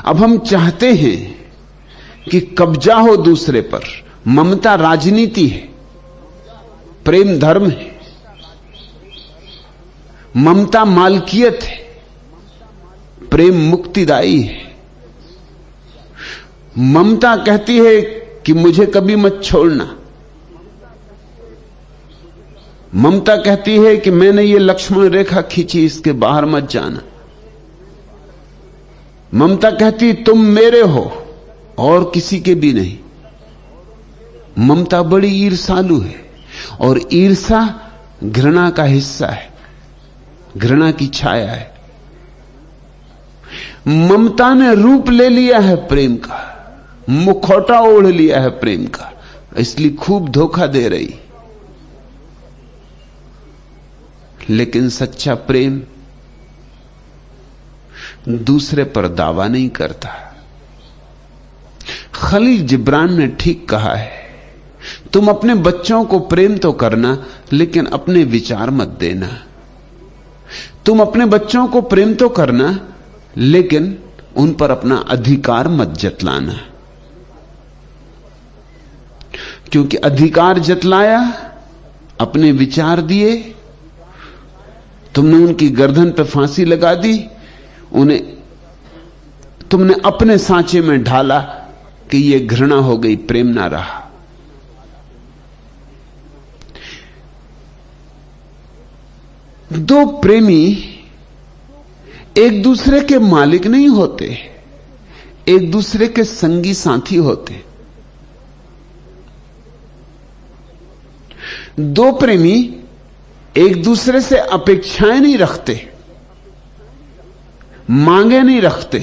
अब हम चाहते हैं कि कब्जा हो दूसरे पर। ममता राजनीति है, प्रेम धर्म है। ममता मालकियत है, प्रेम मुक्तिदायी है। ममता कहती है कि मुझे कभी मत छोड़ना। ममता कहती है कि मैंने ये लक्ष्मण रेखा खींची, इसके बाहर मत जाना। ममता कहती तुम मेरे हो और किसी के भी नहीं। ममता बड़ी ईर्षालु है, और ईर्षा घृणा का हिस्सा है, घृणा की छाया है। ममता ने रूप ले लिया है प्रेम का, मुखौटा ओढ़ लिया है प्रेम का, इसलिए खूब धोखा दे रही। लेकिन सच्चा प्रेम दूसरे पर दावा नहीं करता। खलील जिब्रान ने ठीक कहा है, तुम अपने बच्चों को प्रेम तो करना, लेकिन अपने विचार मत देना। तुम अपने बच्चों को प्रेम तो करना, लेकिन उन पर अपना अधिकार मत जतलाना। क्योंकि अधिकार जतलाया, अपने विचार दिए, तुमने उनकी गर्दन पर फांसी लगा दी, उन्हें तुमने अपने सांचे में ढाला कि यह घृणा हो गई, प्रेम ना रहा। दो प्रेमी एक दूसरे के मालिक नहीं होते, एक दूसरे के संगी साथी होते। दो प्रेमी एक दूसरे से अपेक्षाएं नहीं रखते, मांगे नहीं रखते,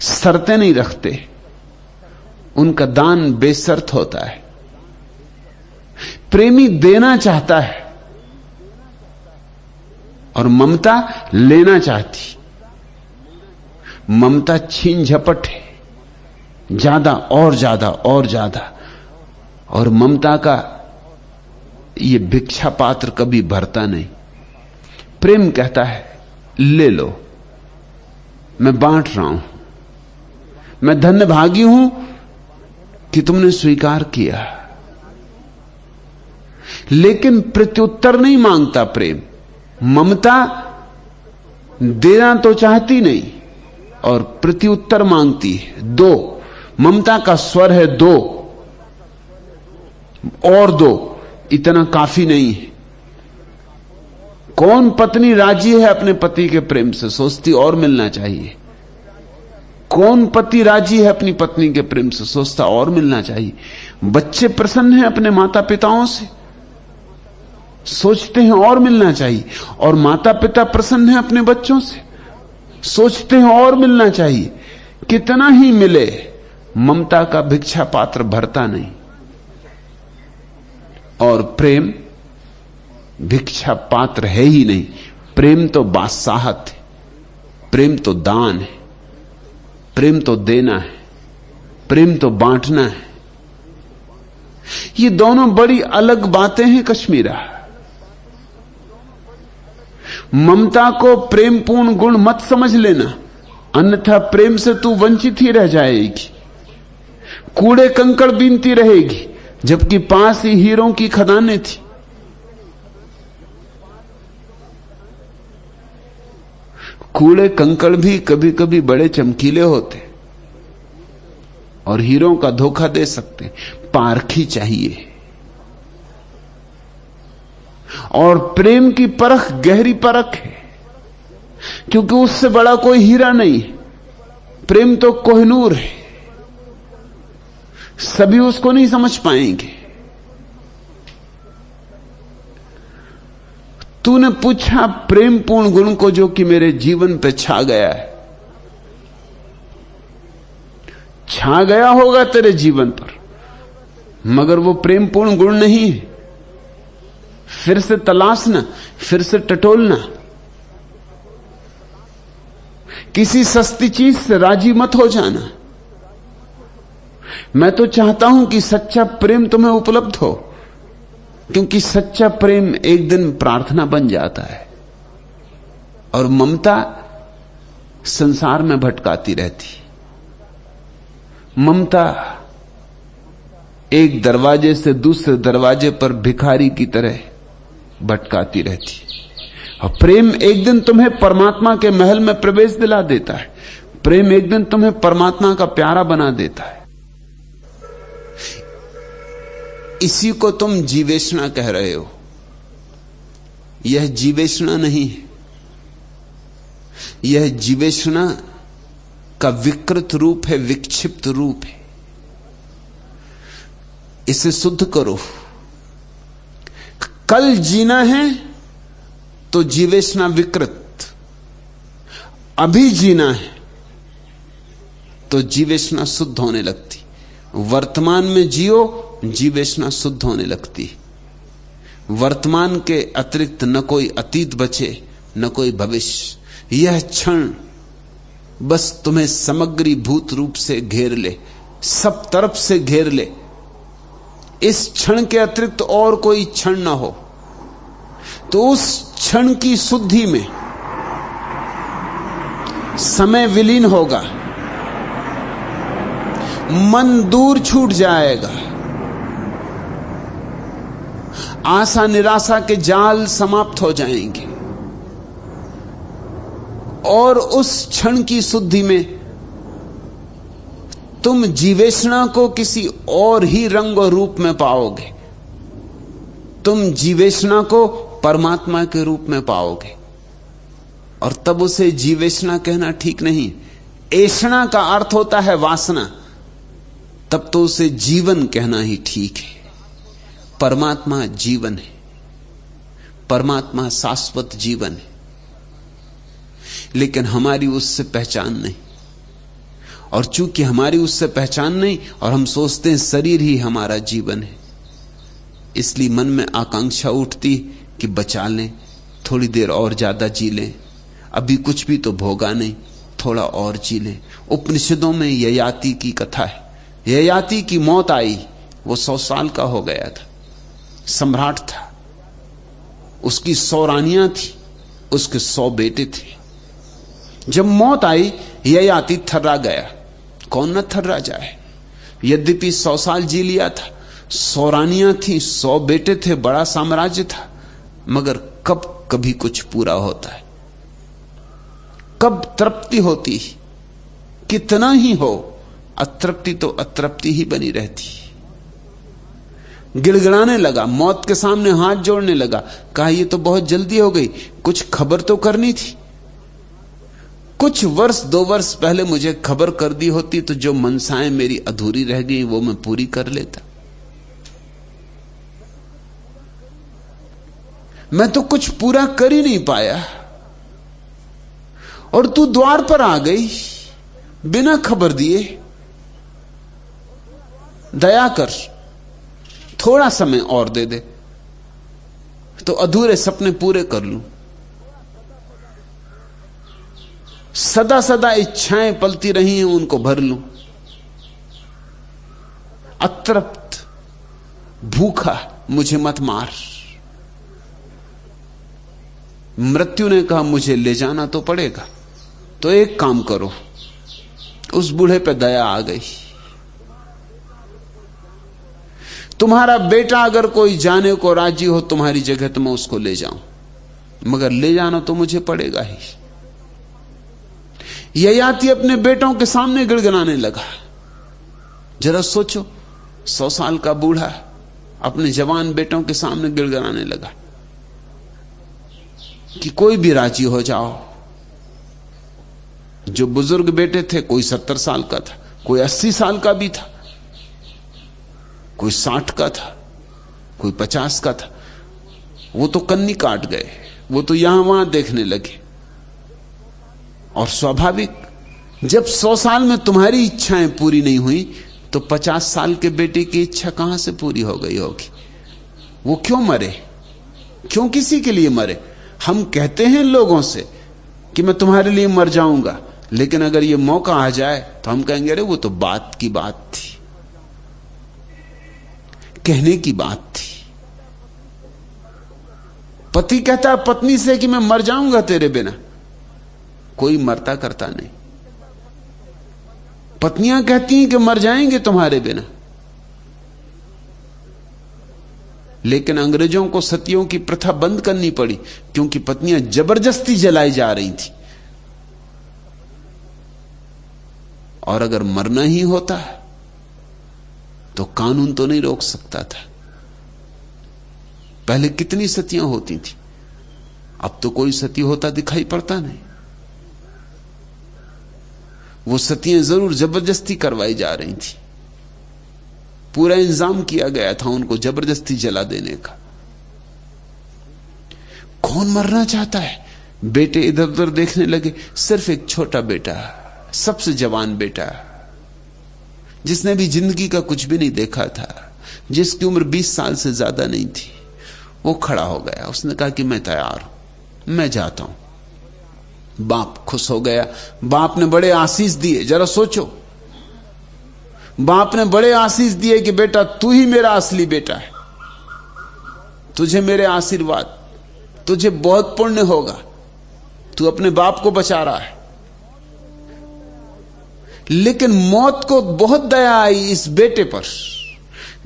शर्तें नहीं रखते। उनका दान बेशर्त होता है। प्रेमी देना चाहता है और ममता लेना चाहती। ममता छीन झपट है, ज्यादा और ज्यादा और ज्यादा। और ममता का ये भिक्षा पात्र कभी भरता नहीं। प्रेम कहता है ले लो, मैं बांट रहा हूं, मैं धन्यभागी हूं कि तुमने स्वीकार किया। लेकिन प्रत्युत्तर नहीं मांगता प्रेम। ममता देना तो चाहती नहीं और प्रत्युत्तर मांगती है। दो, ममता का स्वर है दो, और दो, इतना काफी नहीं है। कौन पत्नी राजी है अपने पति के प्रेम से? सोचती और मिलना चाहिए। कौन पति राजी है अपनी पत्नी के प्रेम से? सोचता और मिलना चाहिए। बच्चे प्रसन्न हैं अपने माता पिताओं से, सोचते हैं और मिलना चाहिए। और माता पिता प्रसन्न हैं अपने बच्चों से, सोचते हैं और मिलना चाहिए। कितना ही मिले, ममता का भिक्षा पात्र भरता नहीं। और प्रेम भिक्षा पात्र है ही नहीं। प्रेम तो बादशाहत है, प्रेम तो दान है, प्रेम तो देना है, प्रेम तो बांटना है। ये दोनों बड़ी अलग बातें हैं कश्मीरा। ममता को प्रेमपूर्ण गुण मत समझ लेना, अन्यथा प्रेम से तू वंचित ही रह जाएगी। कूड़े कंकड़ बीनती रहेगी, जबकि पास ही हीरों की खदानें थी। कूड़े कंकड़ भी कभी कभी बड़े चमकीले होते और हीरों का धोखा दे सकते। पारखी चाहिए। और प्रेम की परख गहरी परख है, क्योंकि उससे बड़ा कोई हीरा नहीं। प्रेम तो कोहिनूर है, सभी उसको नहीं समझ पाएंगे। तूने पूछा प्रेमपूर्ण गुण को जो कि मेरे जीवन पे छा गया है। छा गया होगा तेरे जीवन पर, मगर वो प्रेमपूर्ण गुण नहीं है। फिर से तलाशना, फिर से टटोलना। किसी सस्ती चीज से राजी मत हो जाना। मैं तो चाहता हूं कि सच्चा प्रेम तुम्हें उपलब्ध हो, क्योंकि सच्चा प्रेम एक दिन प्रार्थना बन जाता है और ममता संसार में भटकाती रहती। ममता एक दरवाजे से दूसरे दरवाजे पर भिखारी की तरह भटकाती रहती। और प्रेम एक दिन तुम्हें परमात्मा के महल में प्रवेश दिला देता है। प्रेम एक दिन तुम्हें परमात्मा का प्यारा बना देता है। इसी को तुम जीवेषणा कह रहे हो। यह जीवेषणा नहीं है, यह जीवेषणा का विकृत रूप है, विक्षिप्त रूप है। इसे शुद्ध करो। कल जीना है तो जीवेषणा विकृत, अभी जीना है तो जीवेषणा शुद्ध होने लगती। वर्तमान में जियो, जीवेषणा शुद्ध होने लगती। वर्तमान के अतिरिक्त न कोई अतीत बचे, न कोई भविष्य। यह क्षण बस तुम्हें समग्रीभूत रूप से घेर ले, सब तरफ से घेर ले। इस क्षण के अतिरिक्त और कोई क्षण ना हो, तो उस क्षण की शुद्धि में समय विलीन होगा, मन दूर छूट जाएगा, आशा निराशा के जाल समाप्त हो जाएंगे और उस क्षण की शुद्धि में तुम जीवेषणा को किसी और ही रंग और रूप में पाओगे। तुम जीवेषणा को परमात्मा के रूप में पाओगे और तब उसे जीवेषणा कहना ठीक नहीं। ऐषणा का अर्थ होता है वासना, तब तो उसे जीवन कहना ही ठीक है। परमात्मा जीवन है, परमात्मा शाश्वत जीवन है, लेकिन हमारी उससे पहचान नहीं। और चूंकि हमारी उससे पहचान नहीं और हम सोचते हैं शरीर ही हमारा जीवन है, इसलिए मन में आकांक्षा उठती कि बचा लें, थोड़ी देर और ज्यादा जी लें, अभी कुछ भी तो भोगा नहीं, थोड़ा और जी लें। उपनिषदों में ययाति की कथा है। ययाति की मौत आई, वो 100 साल का हो गया था, सम्राट था, उसकी 100 रानियां थी, उसके 100 बेटे थे। जब मौत आई, ययाति थर्रा गया। कौन न थर्रा जाए? यद्यपि 100 साल जी लिया था, 100 रानियां थी, 100 बेटे थे, बड़ा साम्राज्य था, मगर कब कभी कुछ पूरा होता है? कब तृप्ति होती? कितना ही हो, अतृप्ति तो अतृप्ति ही बनी रहती। गिड़गिड़ाने लगा, मौत के सामने हाथ जोड़ने लगा, कहा ये तो बहुत जल्दी हो गई, कुछ खबर तो करनी थी। कुछ वर्ष 2 वर्ष पहले मुझे खबर कर दी होती तो जो मनसाएं मेरी अधूरी रह गई वो मैं पूरी कर लेता। मैं तो कुछ पूरा कर ही नहीं पाया और तू द्वार पर आ गई बिना खबर दिए। दया कर, थोड़ा समय और दे दे तो अधूरे सपने पूरे कर लूं। सदा सदा इच्छाएं पलती रही हैं, उनको भर लूं। अतृप्त भूखा मुझे मत मार। मृत्यु ने कहा मुझे ले जाना तो पड़ेगा, तो एक काम करो। उस बूढ़े पे दया आ गई। तुम्हारा बेटा अगर कोई जाने को राजी हो तुम्हारी जगह तो मैं उसको ले जाऊं, मगर ले जाना तो मुझे पड़ेगा ही। ययाति अपने बेटों के सामने गिड़गिड़ाने लगा। जरा सोचो, 100 साल का बूढ़ा अपने जवान बेटों के सामने गिड़गिड़ाने लगा कि कोई भी राजी हो जाओ। जो बुजुर्ग बेटे थे, कोई 70 साल का था, कोई 80 साल का भी था, कोई 60 का था, कोई 50 का था। वो तो कन्नी काट गए, वो तो यहां वहां देखने लगे। और स्वाभाविक, जब 100 साल में तुम्हारी इच्छाएं पूरी नहीं हुई तो 50 साल के बेटे की इच्छा कहां से पूरी हो गई होगी? वो क्यों मरे? क्यों किसी के लिए मरे? हम कहते हैं लोगों से कि मैं तुम्हारे लिए मर जाऊंगा, लेकिन अगर ये मौका आ जाए तो हम कहेंगे अरे वो तो बात की बात थी, कहने की बात थी। पति कहता है पत्नी से कि मैं मर जाऊंगा तेरे बिना, कोई मरता करता नहीं। पत्नियां कहती हैं कि मर जाएंगे तुम्हारे बिना, लेकिन अंग्रेजों को सतियों की प्रथा बंद करनी पड़ी, क्योंकि पत्नियां जबरदस्ती जलाई जा रही थी। और अगर मरना ही होता तो कानून तो नहीं रोक सकता था। पहले कितनी सतियां होती थी, अब तो कोई सती होता दिखाई पड़ता नहीं। वो सतियां जरूर जबरदस्ती करवाई जा रही थी, पूरा इंतजाम किया गया था उनको जबरदस्ती जला देने का। कौन मरना चाहता है? बेटे इधर उधर देखने लगे, सिर्फ एक छोटा बेटा, सबसे जवान बेटा, जिसने भी जिंदगी का कुछ भी नहीं देखा था, जिसकी उम्र 20 साल से ज्यादा नहीं थी, वो खड़ा हो गया। उसने कहा कि मैं तैयार हूं, मैं जाता हूं। बाप खुश हो गया। बाप ने बड़े आशीष दिए। जरा सोचो, बाप ने बड़े आशीष दिए कि बेटा तू ही मेरा असली बेटा है, तुझे मेरे आशीर्वाद, तुझे बहुत पुण्य होगा, तू अपने बाप को बचा रहा है। लेकिन मौत को बहुत दया आई इस बेटे पर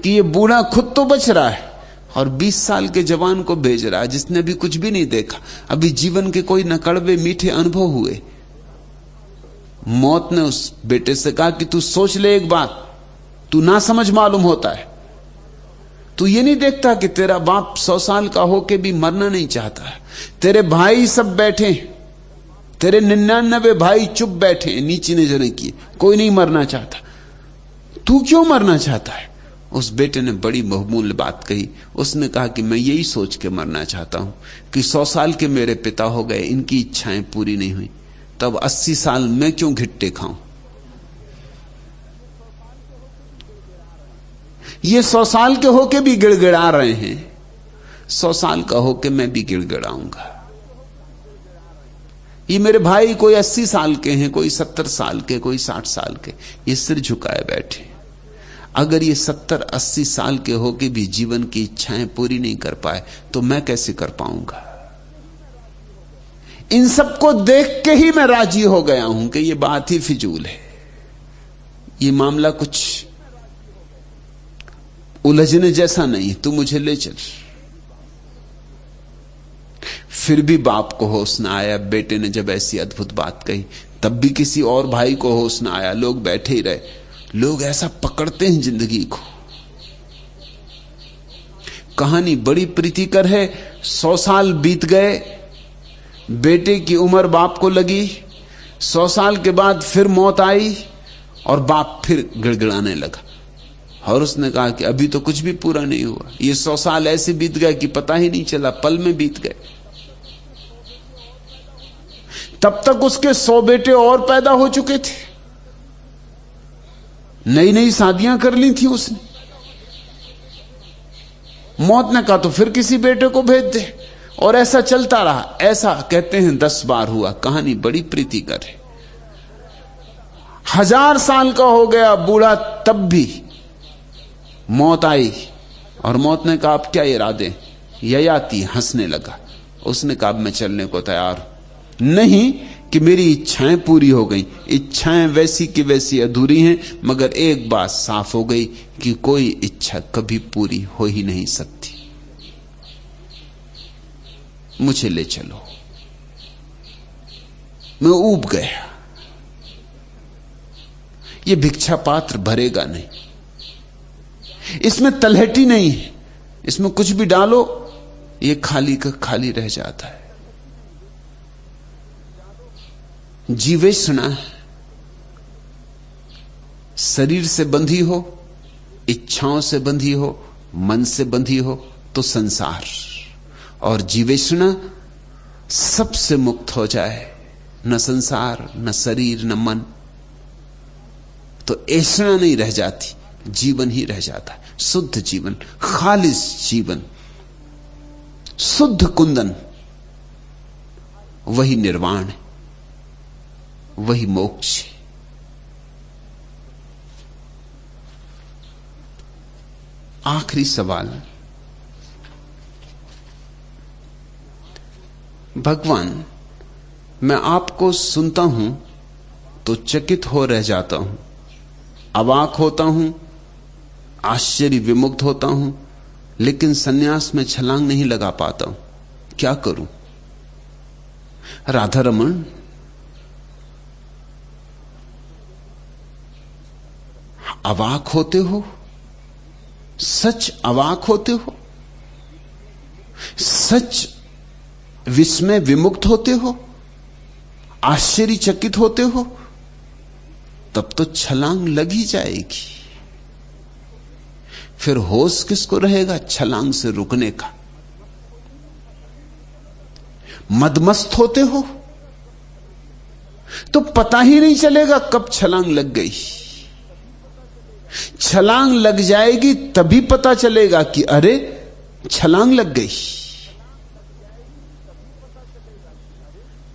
कि ये बूढ़ा खुद तो बच रहा है और 20 साल के जवान को भेज रहा है, जिसने अभी कुछ भी नहीं देखा, अभी जीवन के कोई न कड़वे मीठे अनुभव हुए। मौत ने उस बेटे से कहा कि तू सोच ले एक बात, तू ना समझ मालूम होता है, तू ये नहीं देखता कि तेरा बाप 100 साल का होके भी मरना नहीं चाहता है। तेरे भाई सब बैठे, तेरे 99 भाई चुप बैठे, नीचे नजरें किए, कोई नहीं मरना चाहता, तू क्यों मरना चाहता है? उस बेटे ने बड़ी बहुमूल्य बात कही। उसने कहा कि मैं यही सोच के मरना चाहता हूं कि 100 साल के मेरे पिता हो गए, इनकी इच्छाएं पूरी नहीं हुई, तब 80 साल मैं क्यों घिट्टे खाऊं? ये 100 साल के होके भी गिड़गिड़ा रहे हैं, 100 साल का होके मैं भी गिड़गिड़ाऊंगा। ये मेरे भाई कोई 80 साल के हैं, कोई 70 साल के, कोई 60 साल के, ये सिर झुकाए बैठे। अगर ये 70-80 साल के होके भी जीवन की इच्छाएं पूरी नहीं कर पाए तो मैं कैसे कर पाऊंगा? इन सबको देख के ही मैं राजी हो गया हूं कि ये बात ही फिजूल है, ये मामला कुछ उलझने जैसा नहीं, तू मुझे ले चल। फिर भी बाप को होश ना आया। बेटे ने जब ऐसी अद्भुत बात कही तब भी किसी और भाई को होश ना आया। लोग बैठे ही रहे। लोग ऐसा पकड़ते हैं जिंदगी को। कहानी बड़ी प्रीतिकर है। 100 साल बीत गए, बेटे की उम्र बाप को लगी, 100 साल के बाद फिर मौत आई और बाप फिर गिड़गिड़ाने लगा। और उसने कहा कि अभी तो कुछ भी पूरा नहीं हुआ, ये 100 साल ऐसे बीत गए कि पता ही नहीं चला, पल में बीत गए। तब तक उसके 100 बेटे और पैदा हो चुके थे, नई नई शादियां कर ली थी उसने। मौत ने कहा तो फिर किसी बेटे को भेज दे, और ऐसा चलता रहा। ऐसा कहते हैं 10 बार हुआ। कहानी बड़ी प्रीतिकर है। 1000 साल का हो गया बूढ़ा, तब भी मौत आई और मौत ने कहा अब क्या इरादे? ययाति हंसने लगा। उसने कहा मैं चलने को तैयार हूं। नहीं कि मेरी इच्छाएं पूरी हो गई, इच्छाएं वैसी की वैसी अधूरी हैं, मगर एक बात साफ हो गई कि कोई इच्छा कभी पूरी हो ही नहीं सकती। मुझे ले चलो। मैं ऊब गया। ये भिक्षा पात्र भरेगा नहीं, इसमें तलहटी नहीं है, इसमें कुछ भी डालो ये खाली का खाली रह जाता है। जीवेषणा शरीर से बंधी हो, इच्छाओं से बंधी हो, मन से बंधी हो तो संसार, और जीवेषणा सबसे मुक्त हो जाए, न संसार न शरीर न मन, तो ऐषणा नहीं रह जाती, जीवन ही रह जाता है। शुद्ध जीवन, खालिस जीवन, शुद्ध कुंदन, वही निर्वाण है, वही मोक्ष है। आखिरी सवाल, भगवान, मैं आपको सुनता हूं तो चकित हो रह जाता हूं, अवाक होता हूं, आश्चर्य विमुक्त होता हूं, लेकिन सन्यास में छलांग नहीं लगा पाता हूं, क्या करूं? राधा रमन, अवाक होते हो, सच अवाक होते हो, सच विस्मय विमुक्त होते हो, आश्चर्यचकित होते हो, तब तो छलांग लग ही जाएगी। फिर होश किसको रहेगा छलांग से रुकने का? मदमस्त होते हो तो पता ही नहीं चलेगा कब छलांग लग गई। छलांग लग जाएगी तभी पता चलेगा कि अरे छलांग लग गई।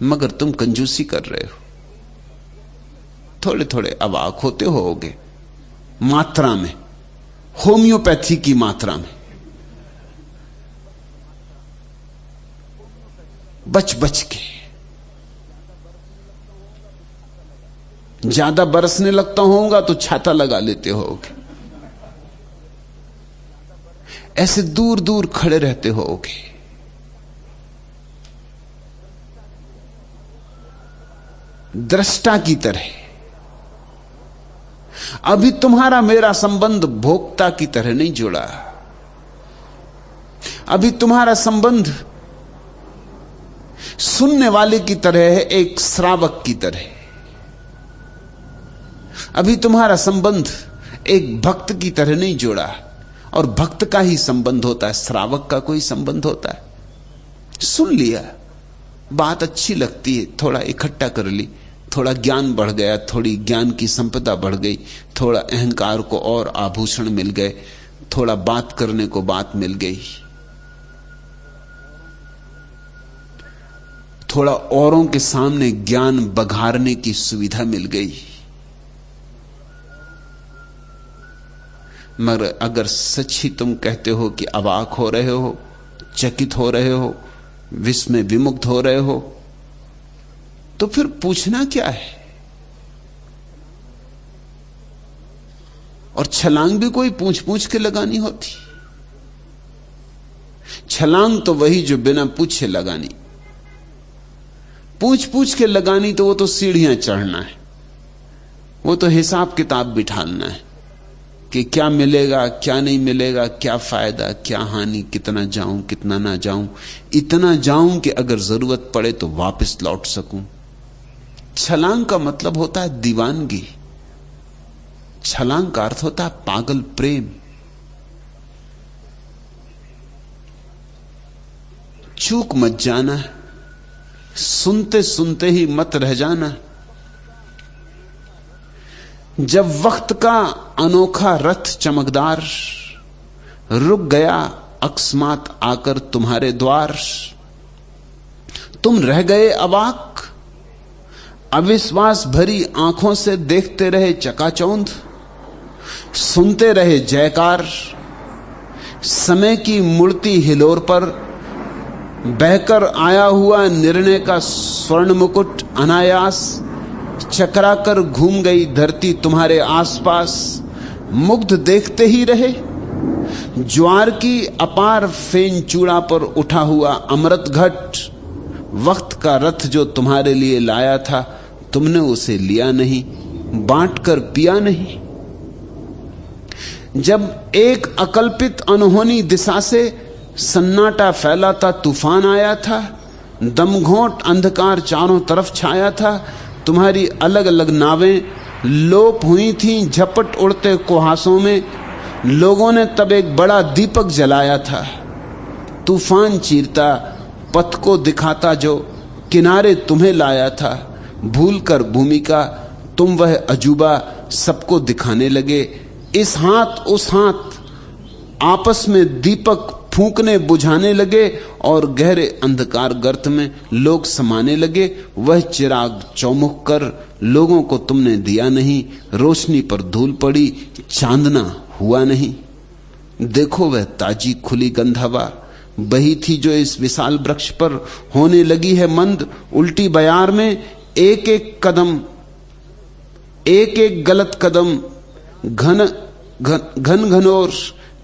मगर तुम कंजूसी कर रहे हो, थोड़े थोड़े अवाक होते होगे, मात्रा में, होम्योपैथी की मात्रा में, बच बच के। ज्यादा बरसने लगता होगा तो छाता लगा लेते होगे, ऐसे दूर दूर खड़े रहते होगे। दृष्टा की तरह। अभी तुम्हारा मेरा संबंध भोक्ता की तरह नहीं जुड़ा, अभी तुम्हारा संबंध सुनने वाले की तरह है, एक श्रावक की तरह। अभी तुम्हारा संबंध एक भक्त की तरह नहीं जुड़ा, और भक्त का ही संबंध होता है, श्रावक का कोई संबंध होता है? सुन लिया, बात अच्छी लगती है, थोड़ा इकट्ठा कर ली, थोड़ा ज्ञान बढ़ गया, थोड़ी ज्ञान की संपदा बढ़ गई, थोड़ा अहंकार को और आभूषण मिल गए, थोड़ा बात करने को बात मिल गई, थोड़ा औरों के सामने ज्ञान बघारने की सुविधा मिल गई। मगर अगर सच ही तुम कहते हो कि अवाक हो रहे हो, चकित हो रहे हो, विस्मय विमुक्त हो रहे हो, तो फिर पूछना क्या है? और छलांग भी कोई पूछ पूछ के लगानी होती? छलांग तो वही जो बिना पूछे लगानी। पूछ पूछ के लगानी तो वो तो सीढ़ियां चढ़ना है, वो तो हिसाब किताब बिठाना है कि क्या मिलेगा क्या नहीं मिलेगा, क्या फायदा क्या हानि, कितना जाऊं कितना ना जाऊं, इतना जाऊं कि अगर जरूरत पड़े तो वापस लौट सकूं। छलांग का मतलब होता है दीवानगी, छलांग का अर्थ होता है पागल प्रेम। चूक मत जाना, सुनते सुनते ही मत रह जाना। जब वक्त का अनोखा रथ चमकदार रुक गया अकस्मात आकर तुम्हारे द्वार, तुम रह गए अवाक, अविश्वास भरी आंखों से देखते रहे चकाचौंध, सुनते रहे जयकार। समय की मूर्ति हिलोर पर बहकर आया हुआ निर्णय का स्वर्ण मुकुट अनायास चकराकर घूम गई धरती तुम्हारे आसपास। मुग्ध देखते ही रहे ज्वार की अपार फेन चूड़ा पर उठा हुआ अमृत घट। वक्त का रथ जो तुम्हारे लिए लाया था, तुमने उसे लिया नहीं, बांटकर पिया नहीं। जब एक अकल्पित अनहोनी दिशा से सन्नाटा फैला था, तूफान आया था, दमघोंट अंधकार चारों तरफ छाया था, तुम्हारी अलग अलग नावें लोप हुई थीं झपट उड़ते कुहासों में। लोगों ने तब एक बड़ा दीपक जलाया था, तूफान चीरता पथ को दिखाता जो किनारे तुम्हें लाया था। भूलकर भूमिका तुम वह अजूबा सबको दिखाने लगे। इस हाथ उस हाथ आपस में दीपक फूंकने बुझाने लगे और गहरे अंधकार गर्त में लोग समाने लगे। वह चिराग चौमुख कर लोगों को तुमने दिया नहीं, रोशनी पर धूल पड़ी, चांदना हुआ नहीं। देखो वह ताजी खुली गंध हवा बही थी जो इस विशाल वृक्ष पर होने लगी है मंद। उल्टी बयार में एक एक कदम, एक एक गलत कदम घन घनोर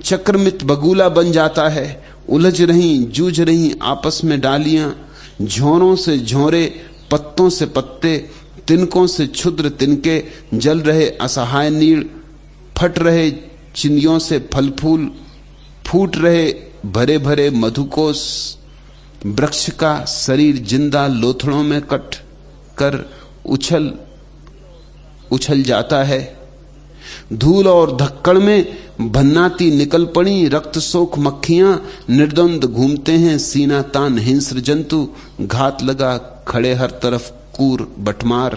चक्रमित बगुला बन जाता है। उलझ रही जूझ रही आपस में डालियां, झोरों से झोरे, पत्तों से पत्ते, तिनकों से क्षुद्र तिनके, जल रहे असहाय नीड़, फट रहे चिंदियों से फल फूल, फूट रहे भरे भरे मधुकोश। वृक्ष का शरीर जिंदा लोथड़ों में कट कर उछल उछल जाता है। धूल और धक्कड़ में भन्नाती निकल पड़ी रक्त शोक मक्खियां, निर्द्वंद घूमते हैं सीना तान हिंस्र जंतु। घात लगा खड़े हर तरफ कूर बटमार,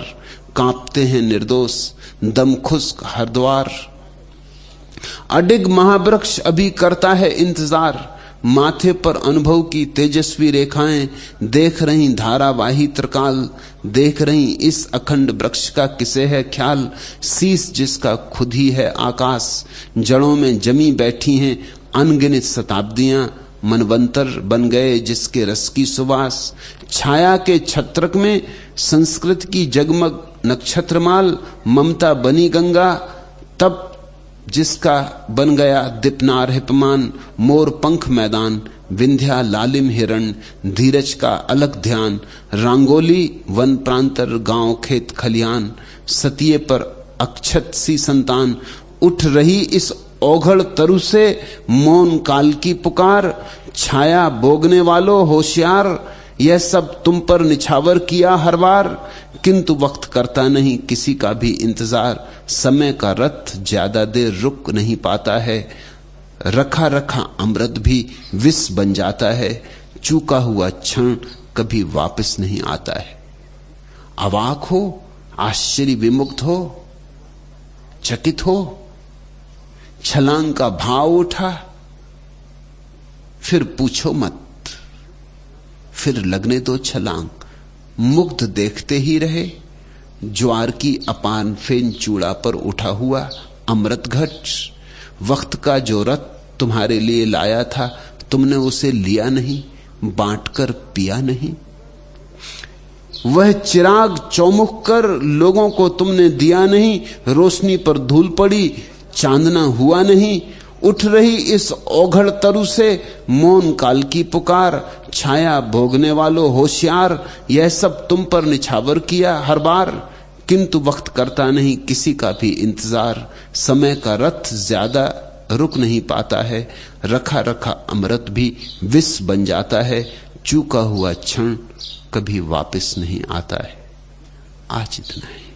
कांपते हैं निर्दोष दम खुश्क हर द्वार। अडिग महावृक्ष अभी करता है इंतजार, माथे पर अनुभव की तेजस्वी रेखाएं देख रही धारावाही त्रिकाल। देख रही इस अखंड वृक्ष का किसे है ख्याल, शीश जिसका खुद ही है आकाश। जड़ों में जमी बैठी हैं अनगिनत शताब्दियां, मनवंतर बन गए जिसके रस की सुवास। छाया के छत्रक में संस्कृत की जगमग नक्षत्रमाल, ममता बनी गंगा तब जिसका बन गया दीपनार हिपमान। मोर पंख मैदान, विंध्या लालिम हिरण, धीरज का अलग ध्यान। रांगोली वन प्रांतर गांव खेत खलियान, सतिये पर अक्षत सी संतान। उठ रही इस ओघड़ तरु से मौन काल की पुकार। छाया भोगने वालों होशियार, यह सब तुम पर निछावर किया हर बार। किंतु वक्त करता नहीं किसी का भी इंतजार, समय का रथ ज्यादा देर रुक नहीं पाता है। रखा रखा अमृत भी विष बन जाता है, चूका हुआ क्षण कभी वापस नहीं आता है। अवाक हो, आश्चर्य विमुक्त हो, चकित हो, छलांग का भाव उठा, फिर पूछो मत, फिर लगने दो छलांग। मुग्ध देखते ही रहे ज्वार की अपान फेन चूड़ा पर उठा हुआ अमृत घट। वक्त का जो रथ तुम्हारे लिए लाया था तुमने उसे लिया नहीं, बांटकर पिया नहीं। वह चिराग चौमुख कर लोगों को तुमने दिया नहीं, रोशनी पर धूल पड़ी, चांदना हुआ नहीं। उठ रही इस ओघड़ तरु से मौन काल की पुकार। छाया भोगने वालों होशियार, यह सब तुम पर निछावर किया हर बार। किंतु वक्त करता नहीं किसी का भी इंतजार, समय का रथ ज्यादा रुक नहीं पाता है। रखा रखा अमृत भी विष बन जाता है, चूका हुआ क्षण कभी वापस नहीं आता है। आज इतना ही।